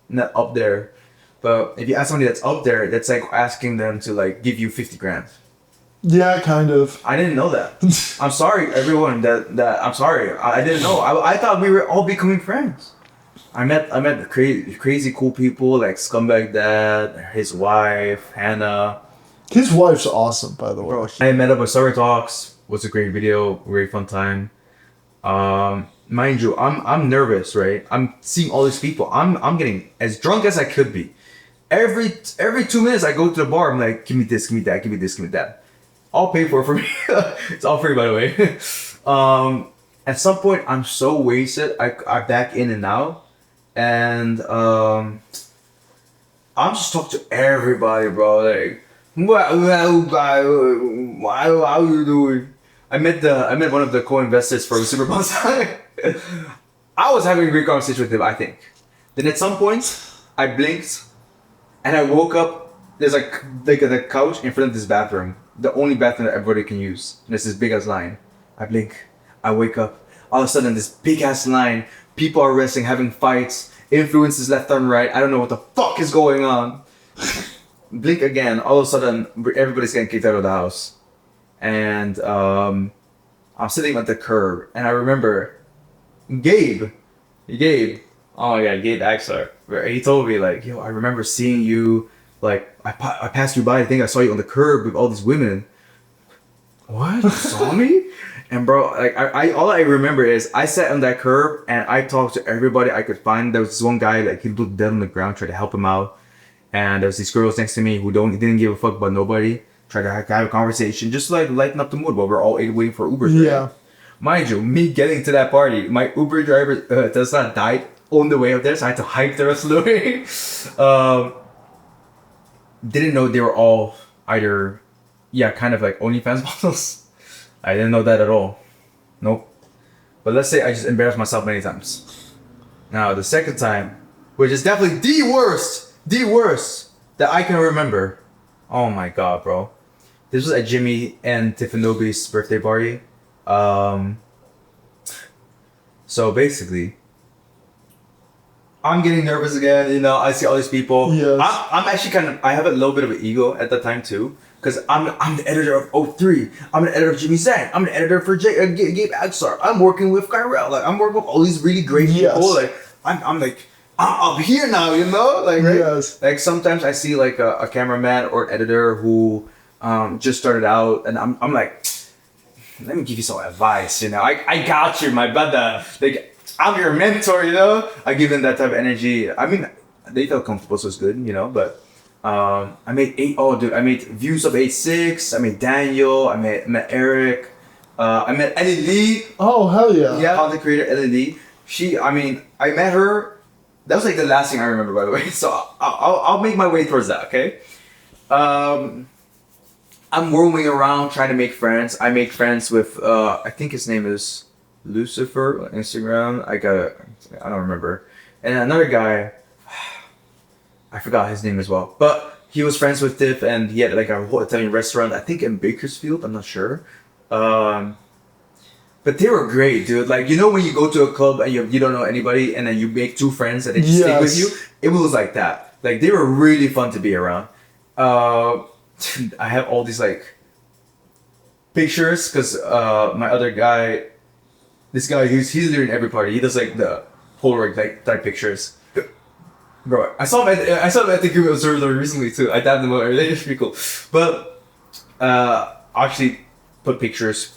B: not up there. But if you ask somebody that's up there, that's like asking them to give you 50 grand.
A: Yeah, kind of.
B: I didn't know that. I'm sorry, everyone. That I'm sorry. I didn't know. I thought we were all becoming friends. I met crazy cool people like Scumbag Dad, his wife Hannah.
A: His wife's awesome, by the way.
B: Bro, I met up with SideStreetTalks. Was a great video, very fun time. Mind you, I'm nervous, right? I'm seeing all these people. I'm getting as drunk as I could be. Every 2 minutes I go to the bar, I'm like, give me this, give me that, give me this, give me that. I'll pay for me. It's all free, by the way. At some point, I'm so wasted. I back in and out, and I'm just talking to everybody, bro. Like, how you doing? I met one of the co-investors for Super Bowl. I was having a great conversation with him, I think. Then at some point, I blinked, and I woke up. There's like a couch in front of this bathroom, the only bathroom that everybody can use. And there's this big ass line. I blink, I wake up. All of a sudden, this big ass line. People are wrestling, having fights. Influences left and right. I don't know what the fuck is going on. Blink again. All of a sudden, everybody's getting kicked out of the house, and I'm sitting at the curb, and I remember Gabe. Oh my god, Gabe Axler. He told me like, yo, I remember seeing you. Like, I passed you by. I think I saw you on the curb with all these women. What? You saw me? And bro, like I all I remember is I sat on that curb and I talked to everybody I could find. There was this one guy, like he looked dead on the ground, tried to help him out. And there was these girls next to me who didn't give a fuck about nobody. Tried to have a conversation, just to like lighten up the mood while we're all waiting for Uber.
A: Yeah.
B: Mind you, me getting to that party, my Uber driver Tesla died on the way up there, so I had to hike the rest of the way. Didn't know they were all either, kind of like OnlyFans models. I didn't know that at all. Nope. But let's say I just embarrassed myself many times. Now, the second time, which is definitely the worst that I can remember. Oh my god, bro. This was at Jimmy and Tiffanobi's birthday party. So basically, I'm getting nervous again, you know, I see all these people.
A: Yes.
B: I'm actually I have a little bit of an ego at that time too. Because I'm the editor of O3. I'm the editor of Jimmy Zhang. I'm the editor for Gabe Axlar. I'm working with Kyrell. Like, I'm working with all these really great people. Like, I'm up here now, you know? Like, right?
A: Yes.
B: Like, sometimes I see, like, a cameraman or an editor who just started out. And I'm like, let me give you some advice, you know? I got you, my brother. Like, I'm your mentor, you know? I give them that type of energy. I mean, they felt comfortable, so it's good, you know? But... I made I made views of 8-6. I made Daniel. I met Eric. I met Ellie Lee.
A: Oh, hell yeah.
B: Yeah, content creator Ellie Lee. I met her. That was like the last thing I remember, by the way. So I'll make my way towards that, okay? I'm roaming around trying to make friends. I made friends with, I think his name is Lucifer on Instagram. I don't remember. And another guy, I forgot his name as well, but he was friends with Tiff, and he had like a whole Italian restaurant, I think in Bakersfield, I'm not sure. But they were great, dude. Like, you know when you go to a club and you don't know anybody, and then you make two friends and they just stick with you? It was like that. Like, they were really fun to be around. I have all these like pictures, because my other guy, this guy, he's there in every party. He does like the Polaroid like type pictures. Bro, I saw him at the Group Observer recently too. I dabbed him out earlier. It's pretty cool. But I actually put pictures,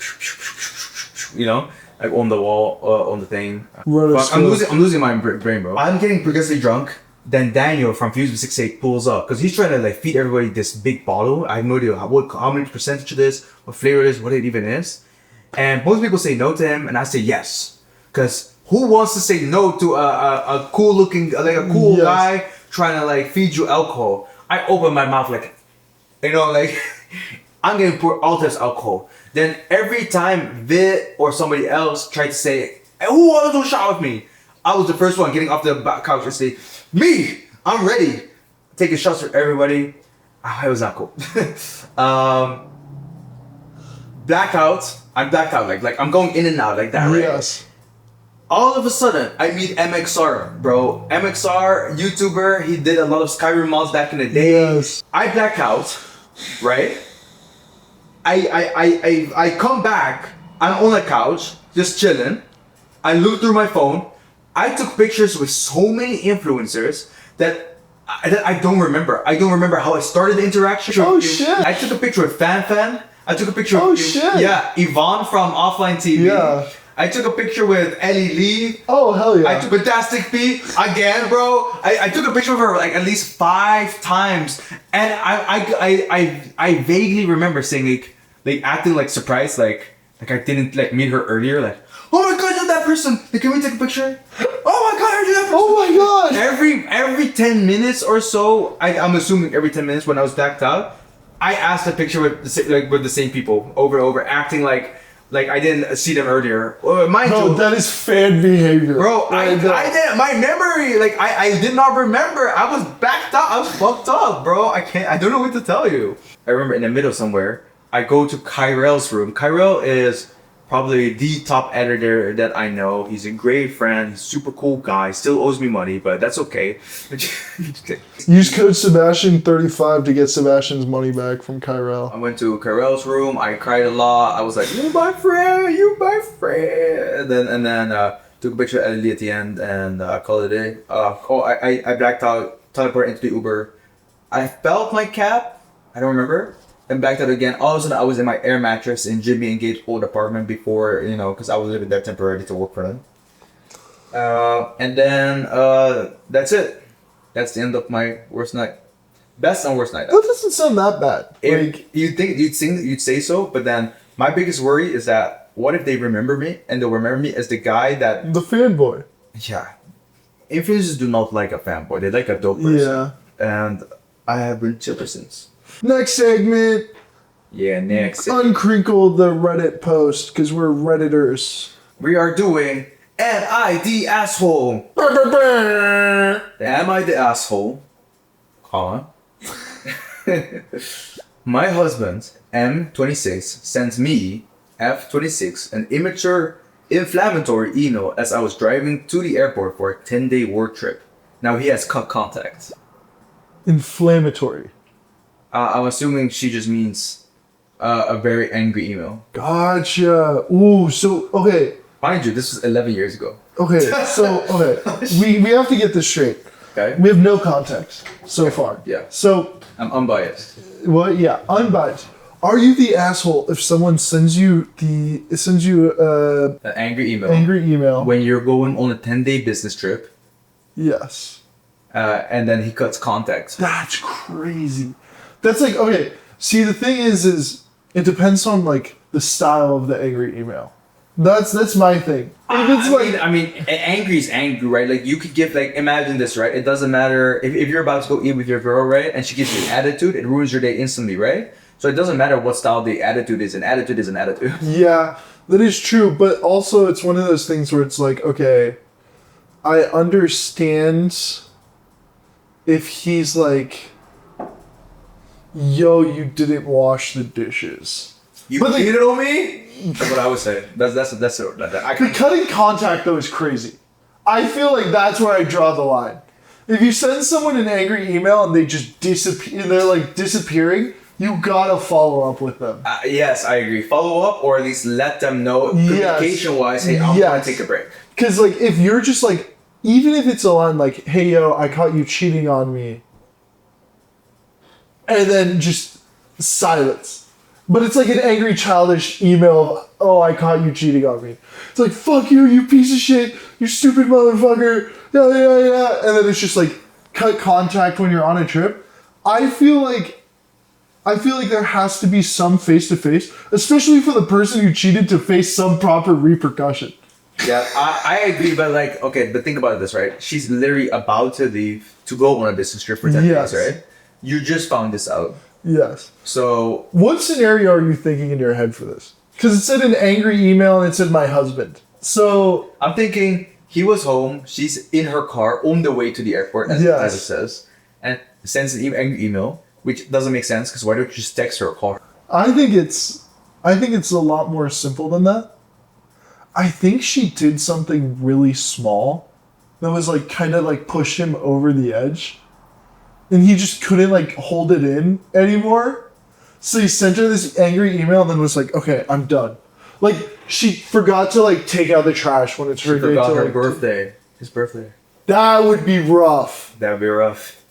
B: you know, like on the wall, on the thing. I'm losing my brain, bro. I'm getting progressively drunk. Then Daniel from Fuse with 68 pulls up because he's trying to like feed everybody this big bottle. I have no idea how many percentage it is, what flavor it is, what it even is. And most people say no to him, and I say yes, because who wants to say no to a cool looking, like a cool guy trying to like feed you alcohol? I open my mouth like, you know, like I'm gonna pour all this alcohol. Then every time Vid or somebody else tried to say, hey, who wants to shot with me? I was the first one getting off the back couch and say, me, I'm ready. Taking shots for everybody. It was not cool. Blackout. I'm blacked out. Like I'm going in and out like that, right?
A: Yes.
B: All of a sudden, I meet MXR, bro. MXR, YouTuber, he did a lot of Skyrim mods back in the day.
A: Yes.
B: I black out, right? I come back, I'm on the couch, just chilling. I look through my phone. I took pictures with so many influencers that I don't remember. I don't remember how I started the interaction.
A: Oh shit.
B: I took a picture with Fan. I took a picture
A: shit.
B: Yvonne from Offline TV.
A: Yeah.
B: I took a picture with Ellie Lee.
A: Oh, hell yeah.
B: I took a Fantastic P again, bro. I took a picture of her like at least 5 times. And I vaguely remember saying like acting like surprised, like I didn't like meet her earlier, like, oh my god, you're that person. Like, can we take a picture? oh my god, I did that.
A: Oh my god!
B: Every 10 minutes or so, I'm assuming every 10 minutes when I was backed out, I asked a picture with the same people over and over, acting like I didn't see them earlier. Mind
A: Bro,
B: you,
A: that is fan behavior.
B: bro, I didn't. My memory, I did not remember. I was backed out. I was fucked up, bro. I don't know what to tell you. I remember in the middle somewhere, I go to Kyrell's room. Kyrell is probably the top editor that I know. He's a great friend. He's a super cool guy. Still owes me money, but that's okay.
A: Use code Sebastian35 to get Sebastian's money back from Kyrell.
B: I went to Kyrell's room. I cried a lot. I was like, "You my friend, you my friend." And then took a picture of Ellie at the end and called it a day. I blacked out, teleported into the Uber. I felt my cab. I don't remember. And backed out again. All of a sudden, I was in my air mattress in Jimmy and Gabe's old apartment before, because I was living there temporarily to work for them. And then that's it. That's the end of my worst night. Best and worst night.
A: That doesn't sound that bad.
B: You'd say so, but then my biggest worry is that what if they remember me and they'll remember me as the guy that
A: the fanboy.
B: Yeah, influencers do not like a fanboy. They like a dope person.
A: Yeah,
B: and I have been chill since.
A: Next segment.
B: Yeah, next.
A: Uncrinkle the Reddit post because we're Redditors.
B: We are doing Am I the Asshole? Am I the Asshole? Comma. My husband, M26, sent me, F26, an immature, inflammatory email as I was driving to the airport for a 10-day work trip. Now he has cut contact.
A: Inflammatory.
B: I'm assuming she just means a very angry email.
A: Gotcha. Ooh, so, okay.
B: Mind you, this was 11 years ago.
A: Okay, so, okay. We have to get this straight.
B: Okay.
A: We have no context so far.
B: Yeah.
A: So.
B: I'm unbiased.
A: Well, yeah, unbiased. Are you the asshole if someone sends you an
B: angry email?
A: Angry email.
B: When you're going on a 10-day business trip.
A: Yes.
B: And then he cuts contact.
A: That's crazy. That's like, okay, see, the thing is it depends on, like, the style of the angry email. That's my thing. If it's
B: angry is angry, right? Like, you could give, like, imagine this, right? It doesn't matter if you're about to go eat with your girl, right? And she gives you an attitude, it ruins your day instantly, right? So it doesn't matter what style the attitude is. An attitude is an attitude.
A: Yeah, that is true. But also, it's one of those things where it's like, okay, I understand if he's like, yo, you didn't wash the dishes.
B: You cheated on me? That's what I would say. That's
A: The cutting contact, though, is crazy. I feel like that's where I draw the line. If you send someone an angry email and they just disappear, they're like disappearing, you gotta follow up with them.
B: Yes, I agree. Follow up, or at least let them know communication-wise, hey, I'm going to take a break.
A: Because, like, if you're just like, even if it's a line like, hey, yo, I caught you cheating on me, and then just silence. But it's like an angry, childish email of, oh, I caught you cheating on me. It's like, fuck you, you piece of shit, you stupid motherfucker, yeah. And then it's just like, cut contact when you're on a trip. I feel like there has to be some face-to-face, especially for the person who cheated to face some proper repercussion.
B: Yeah, I agree, but like, okay, but think about this, right? She's literally about to leave to go on a business trip for 10 days, right? You just found this out.
A: Yes.
B: So...
A: what scenario are you thinking in your head for this? Because it said an angry email and it said my husband. So...
B: I'm thinking he was home, she's in her car on the way to the airport, as it says, and sends an angry email, which doesn't make sense, because why don't you just text her or call her?
A: I think it's a lot more simple than that. I think she did something really small that was like kind of like pushed him over the edge. And he just couldn't like hold it in anymore. So he sent her this angry email and then was like, okay, I'm done. Like, she forgot to like take out the trash when it's her day. She
B: forgot her birthday. His birthday.
A: That would be rough.
B: That would be rough.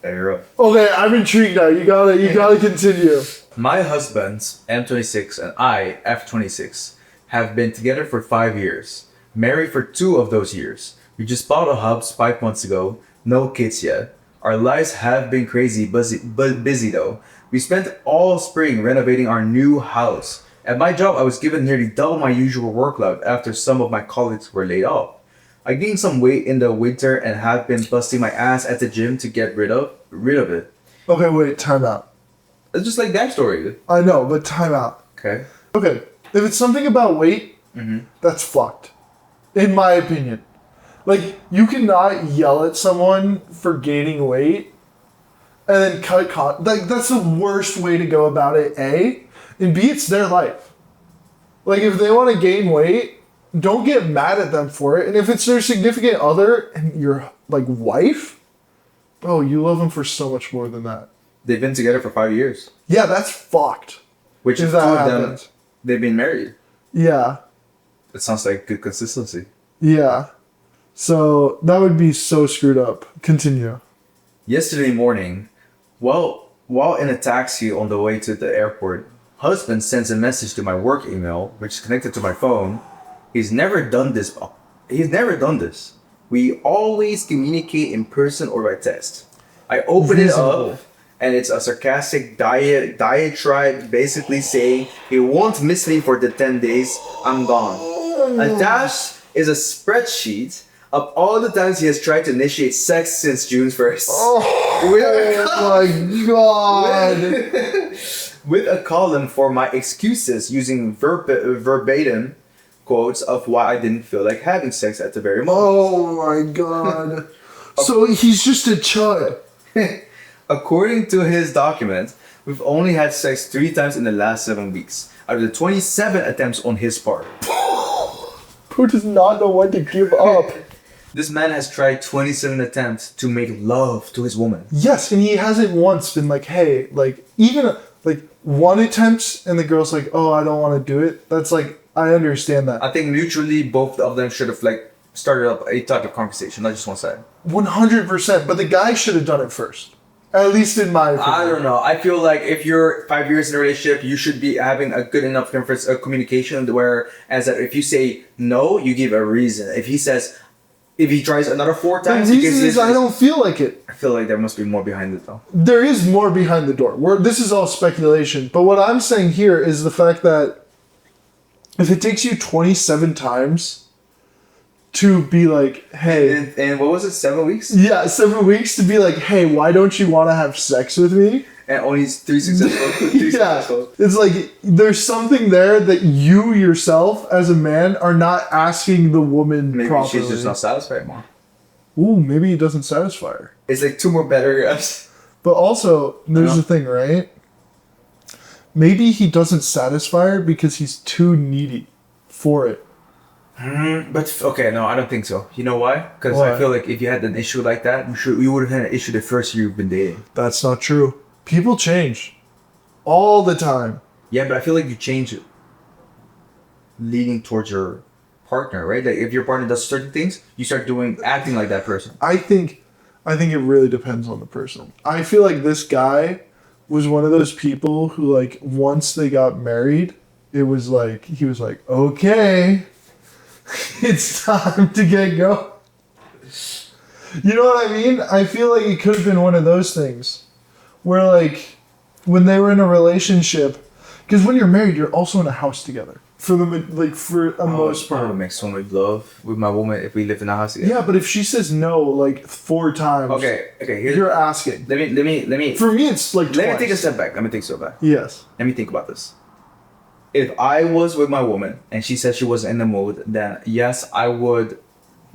A: Okay, I'm intrigued now. You gotta continue.
B: My husband, M26, and I, F26, have been together for 5 years. Married for 2 of those years. We just bought a house 5 months ago. No kids yet. Our lives have been crazy, but busy though. We spent all spring renovating our new house. At my job, I was given nearly double my usual workload after some of my colleagues were laid off. I gained some weight in the winter and have been busting my ass at the gym to get rid of it.
A: Okay, wait, time out.
B: It's just like backstory.
A: I know, but time out.
B: Okay.
A: Okay, if it's something about weight, that's fucked. In my opinion. Like, you cannot yell at someone for gaining weight and then like, that's the worst way to go about it, A. And B, it's their life. Like, if they want to gain weight, don't get mad at them for it. And if it's their significant other and your, like, wife, bro, you love them for so much more than that.
B: They've been together for 5 years.
A: Yeah, that's fucked.
B: Which
A: if
B: is
A: that
B: two of
A: happens.
B: them, they've been married.
A: Yeah.
B: It sounds like good consistency.
A: Yeah. So that would be so screwed up. Continue.
B: Yesterday morning, while in a taxi on the way to the airport, husband sends a message to my work email, which is connected to my phone. He's never done this. We always communicate in person or by text. I open it up, and it's a sarcastic diatribe basically saying he won't miss me for the 10 days I'm gone. Attached is a spreadsheet of all the times he has tried to initiate sex since June 1st.
A: Oh my god.
B: With a column for my excuses using verbatim quotes of why I didn't feel like having sex at the very moment.
A: Oh my god. So he's just a chud.
B: According to his document, we've only had sex 3 times in the last 7 weeks, out of the 27 attempts on his part.
A: Who does not know when to give up?
B: This man has tried 27 attempts to make love to his woman.
A: Yes, and he hasn't once been like, hey, like, even, like, one attempt, and the girl's like, oh, I don't want to do it. That's like, I understand that.
B: I think mutually both of them should have, like, started up a type of conversation, not just one side.
A: 100%, but the guy should have done it first. At least in my opinion.
B: I don't know. I feel like if you're 5 years in a relationship, you should be having a good enough communication where, as that if you say no, you give a reason. If he tries another 4 times,
A: the reason is I don't feel like it.
B: I feel like there must be more behind it though.
A: There is more behind the door. This is all speculation. But what I'm saying here is the fact that if it takes you 27 times to be like, hey...
B: And what was it, 7 weeks?
A: Yeah, 7 weeks to be like, hey, why don't you want to have sex with me?
B: And only 3 successful.
A: It's like, there's something there that you yourself, as a man, are not asking the woman
B: maybe
A: properly.
B: She's just not satisfied more.
A: Ooh, maybe he doesn't satisfy her.
B: It's like 2 more paragraphs.
A: But also, there's the thing, right? Maybe he doesn't satisfy her because he's too needy for it.
B: But okay, no, I don't think so. You know why? Because I feel like if you had an issue like that, you would have had an issue the first year you've been dating.
A: That's not true. People change all the time.
B: Yeah, but I feel like you change it leading towards your partner, right? Like if your partner does certain things, you start acting like that person.
A: I think it really depends on the person. I feel like this guy was one of those people who, like, once they got married, it was like, he was like, okay, it's time to get going. You know what I mean? I feel like it could have been one of those things where, like, when they were in a relationship, because when you're married, you're also in a house together for the most part.
B: I would make so much love with my woman if we lived in a house together.
A: Yeah, but if she says no like 4 times,
B: okay,
A: you're asking.
B: Let me.
A: For me, it's like
B: Let me take a step back.
A: Yes.
B: Let me think about this. If I was with my woman and she said she wasn't in the mood, then yes, I would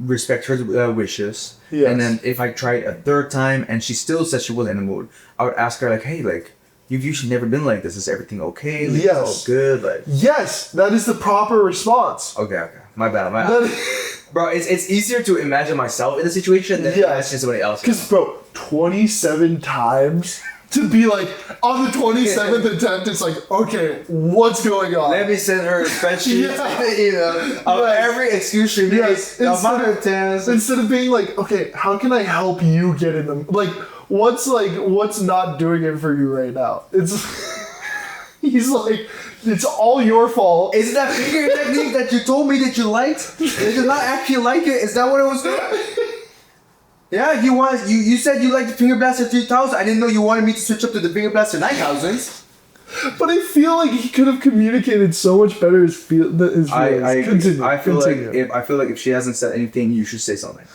B: respect her wishes.
A: Yes.
B: And then if I tried a 3rd time and she still said she wasn't in the mood, I would ask her like, hey, like, you've usually never been like this. Is everything okay? Like,
A: yes.
B: It's all good. Like,
A: yes, that is the proper response.
B: Okay. My bad. Bro, it's easier to imagine myself in the situation than imagine somebody else.
A: Because, bro, 27 times to be like, on the 27th attempt, it's like, okay, what's going on?
B: Let me send her a spreadsheet, of every excuse she makes.
A: Instead of being like, okay, how can I help you get in the... What's not doing it for you right now? He's like, it's all your fault.
B: Is that finger technique that you told me that you liked? Did you not actually like it? Is that what it was doing? Yeah, you said you liked the Finger Blaster 3000. I didn't know you wanted me to switch up to the Finger Blaster 9000s.
A: But I feel like he could have communicated so much better his feelings. Continue.
B: I feel like if she hasn't said anything, you should say something.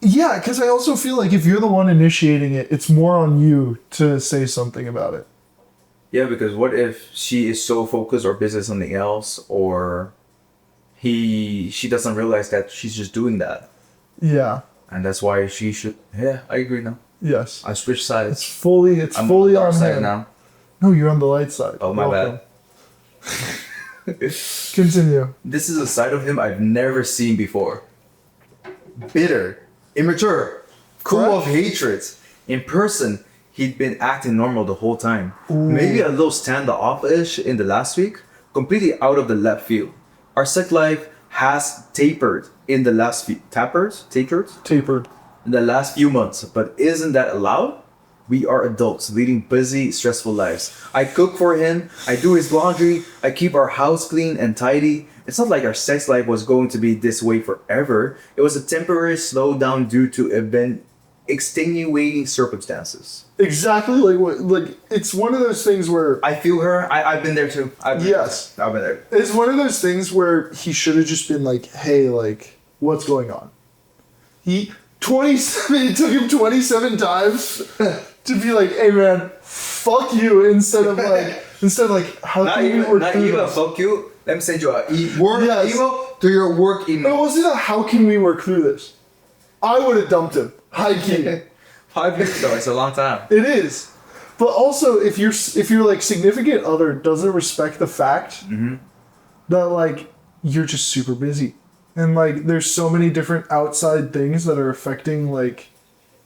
A: Yeah, because I also feel like if you're the one initiating it, it's more on you to say something about it.
B: Yeah, because what if she is so focused or busy on something else, or she doesn't realize that she's just doing that.
A: Yeah.
B: And that's why she should. Yeah, I agree now.
A: Yes.
B: I switched sides.
A: It's fully on him
B: now.
A: No, you're on the light side.
B: Oh, my bad.
A: Continue.
B: This is a side of him I've never seen before. Bitter, immature, full of hatred. In person, he'd been acting normal the whole time.
A: Ooh.
B: Maybe a little stand-off-ish in the last week, completely out of the left field. Our sex life has tapered in the last few tapered in the last few months, but isn't that allowed? We are adults leading busy, stressful lives. I cook for him, I do his laundry, I keep our house clean and tidy. It's not like our sex life was going to be this way forever. It was a temporary slowdown due to extenuating circumstances.
A: Exactly, like it's one of those things where
B: I feel her. I've been there too. I've been there.
A: It's one of those things where he should have just been like, "Hey, like, what's going on?" It took him 27 times to be like, "Hey, man, fuck you," instead of like, "How can we work through this?"
B: Fuck you. Let me send you a email to your work email.
A: It wasn't a "How can we work through this?" I would have dumped him. High key.
B: 5 years though, it's a long time.
A: It is. But also, if your like significant other doesn't respect the fact that like you're just super busy, and like there's so many different outside things that are affecting like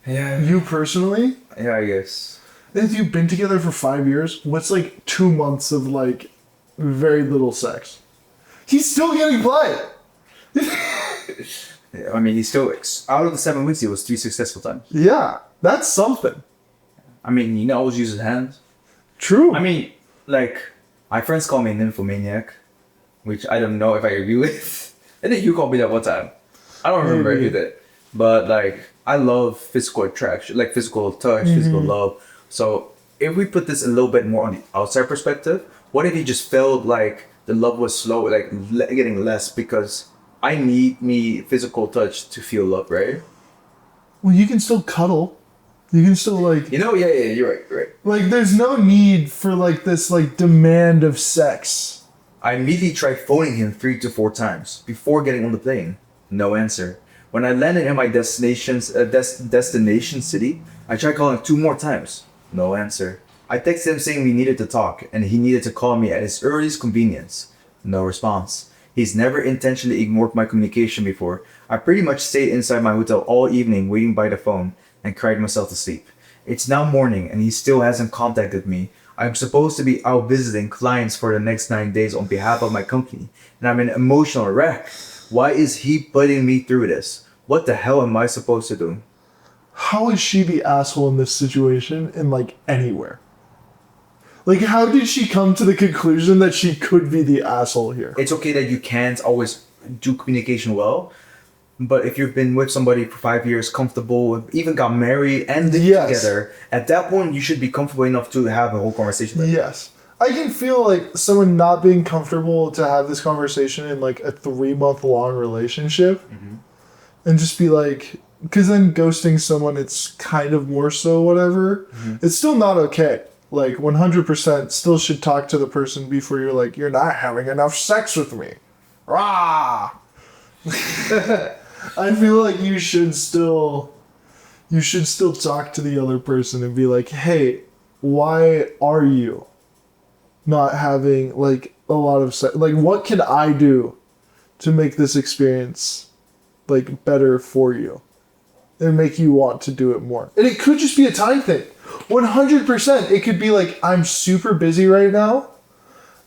A: you personally.
B: Yeah, I guess.
A: If you've been together for 5 years, what's like 2 months of like very little sex? He's still getting play.
B: Yeah, I mean, he's still out of the 7 weeks. It was 3 successful times.
A: Yeah, that's something.
B: I mean, he always uses hands.
A: True.
B: I mean, like my friends call me a nymphomaniac, which I don't know if I agree with. I think you called me that one time. I don't remember if you did, but like I love physical attraction, like physical touch, physical love. So if we put this a little bit more on the outside perspective, what if he just felt like the love was slow, like getting less because I need physical touch to feel love, right?
A: Well, you can still cuddle. You can still like...
B: yeah, you're right.
A: Like, there's no need for like this like demand of sex.
B: I immediately tried phoning him 3 to 4 times before getting on the plane. No answer. When I landed in my destination city, I tried calling 2 more times. No answer. I texted him saying we needed to talk and he needed to call me at his earliest convenience. No response. He's never intentionally ignored my communication before. I pretty much stayed inside my hotel all evening waiting by the phone and cried myself to sleep. It's now morning and he still hasn't contacted me. I'm supposed to be out visiting clients for the next 9 days on behalf of my company and I'm an emotional wreck. Why is he putting me through this? What the hell am I supposed to do?
A: How is she the asshole in this situation in like anywhere? Like, how did she come to the conclusion that she could be the asshole here?
B: It's okay that you can't always do communication well, but if you've been with somebody for 5 years, comfortable, even got married and lived together, at that point you should be comfortable enough to have a whole conversation.
A: Yes. I can feel like someone not being comfortable to have this conversation in like a 3-month-long relationship and just be like, because then ghosting someone, it's kind of more so whatever. It's still not okay. Like 100% still should talk to the person before you're like, you're not having enough sex with me. Rah! I feel like you should still talk to the other person and be like, hey, why are you not having like a lot of sex? Like, what can I do to make this experience like better for you and make you want to do it more? And it could just be a time thing. 100%. It could be like, I'm super busy right now.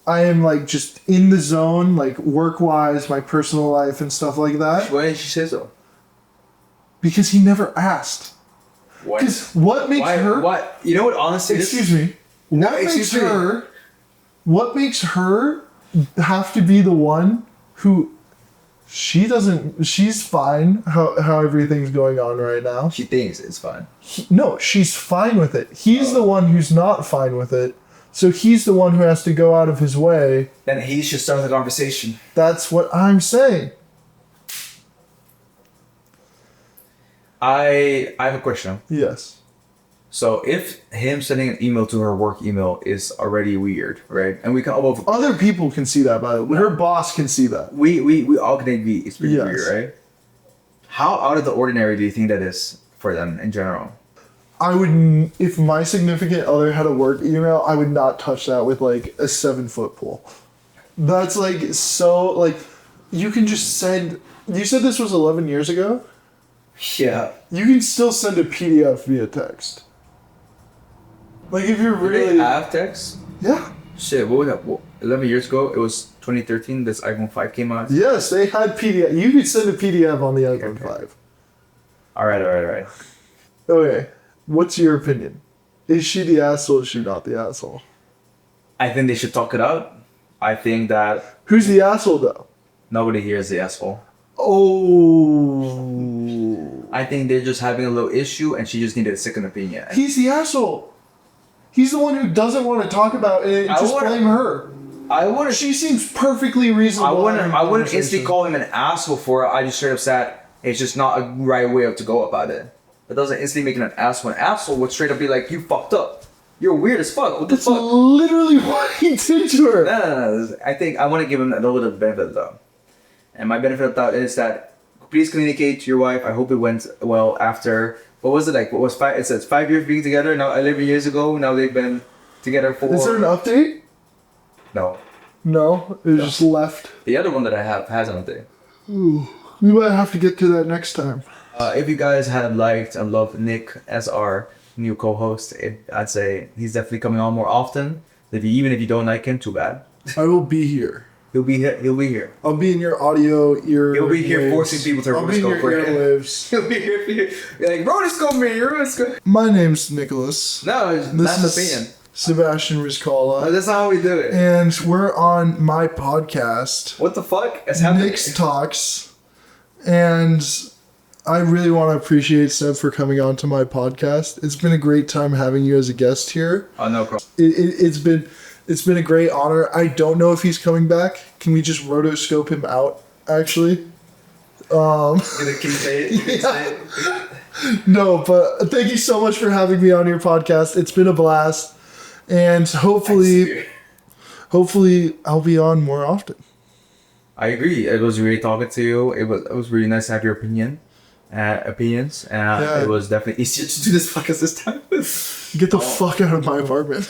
A: I am like just in the zone, like work-wise, my personal life and stuff like that.
B: Why did she say so?
A: Because he never asked. Because what makes her...
B: What? You know what, honestly...
A: Excuse me. What makes her have to be the one who... She's fine how everything's going on right now.
B: She thinks it's fine.
A: No, she's fine with it. He's the one who's not fine with it. So he's the one who has to go out of his way.
B: Then he should start the conversation.
A: That's what I'm saying.
B: I have a question.
A: Yes.
B: So if him sending an email to her work email is already weird, right? And we can all
A: Other people can see that, by the way. Her boss can see that.
B: we all can agree it's pretty weird, right? How out of the ordinary do you think that is for them in general?
A: I would, if my significant other had a work email, I would not touch that with like a 7-foot pole. That's like so, like, you can just send, you said this was 11 years ago?
B: Yeah.
A: You can still send a PDF via text. Like if you're
B: Do
A: really...
B: they have text?
A: Yeah.
B: Shit, what was that? 11 years ago, it was 2013, this iPhone 5 came out.
A: Yes, they had PDF. You could send a PDF on the iPhone 5.
B: Alright.
A: Okay, what's your opinion? Is she the asshole or is she not the asshole?
B: I think they should talk it out. I think that
A: Who's the asshole though?
B: nobody here is the asshole.
A: Oh.
B: I think they're just having a little issue and she just needed a second opinion.
A: He's the asshole. He's the one who doesn't want to talk about it. Blame her. She seems perfectly reasonable.
B: I wouldn't instantly call him an asshole for it. I just straight up said it's just not a right way to go about it. It doesn't instantly make him an asshole. An asshole would straight up be like, you fucked up. You're weird as fuck. What the fuck?
A: That's literally what he did to her.
B: No. I think I want to give him a little bit of benefit of the doubt. And my benefit of the doubt is that please communicate to your wife. I hope it went well after. What was it like? What was 5? It says 5 years being together. Now 11 years ago. Now they've been together for.
A: Is there an update?
B: No.
A: No, it was just left.
B: The other one that I have has an update.
A: Ooh, we might have to get to that next time.
B: If you guys had liked and loved Nick as our new co-host, I'd say he's definitely coming on more often. Even if you don't like him, too bad.
A: I will be here.
B: He'll be here.
A: I'll be in your audio ear.
B: He'll be here
A: waves.
B: forcing people to
A: I'll be in your earwaves.
B: He'll be here for you. You're like, rotoscope me, rotoscope.
A: My name's Nicholas.
B: No,
A: This
B: that's the
A: is
B: opinion.
A: Sebastian Rizkalla.
B: That's not how we do it.
A: And we're on my podcast,
B: What the fuck is happening?
A: Nick's Talks. And I really want to appreciate Seb for coming on to my podcast. It's been a great time having you as a guest here.
B: Oh, no problem.
A: It's been a great honor. I don't know if he's coming back. Can we just rotoscope him out, actually?
B: Can you say it? Can you say it?
A: No, but thank you so much for having me on your podcast. It's been a blast. And hopefully I'll be on more often.
B: I agree. It was really talking to you. It was really nice to have your opinions. It was definitely easier to do this podcast this time.
A: Get the fuck out of my apartment.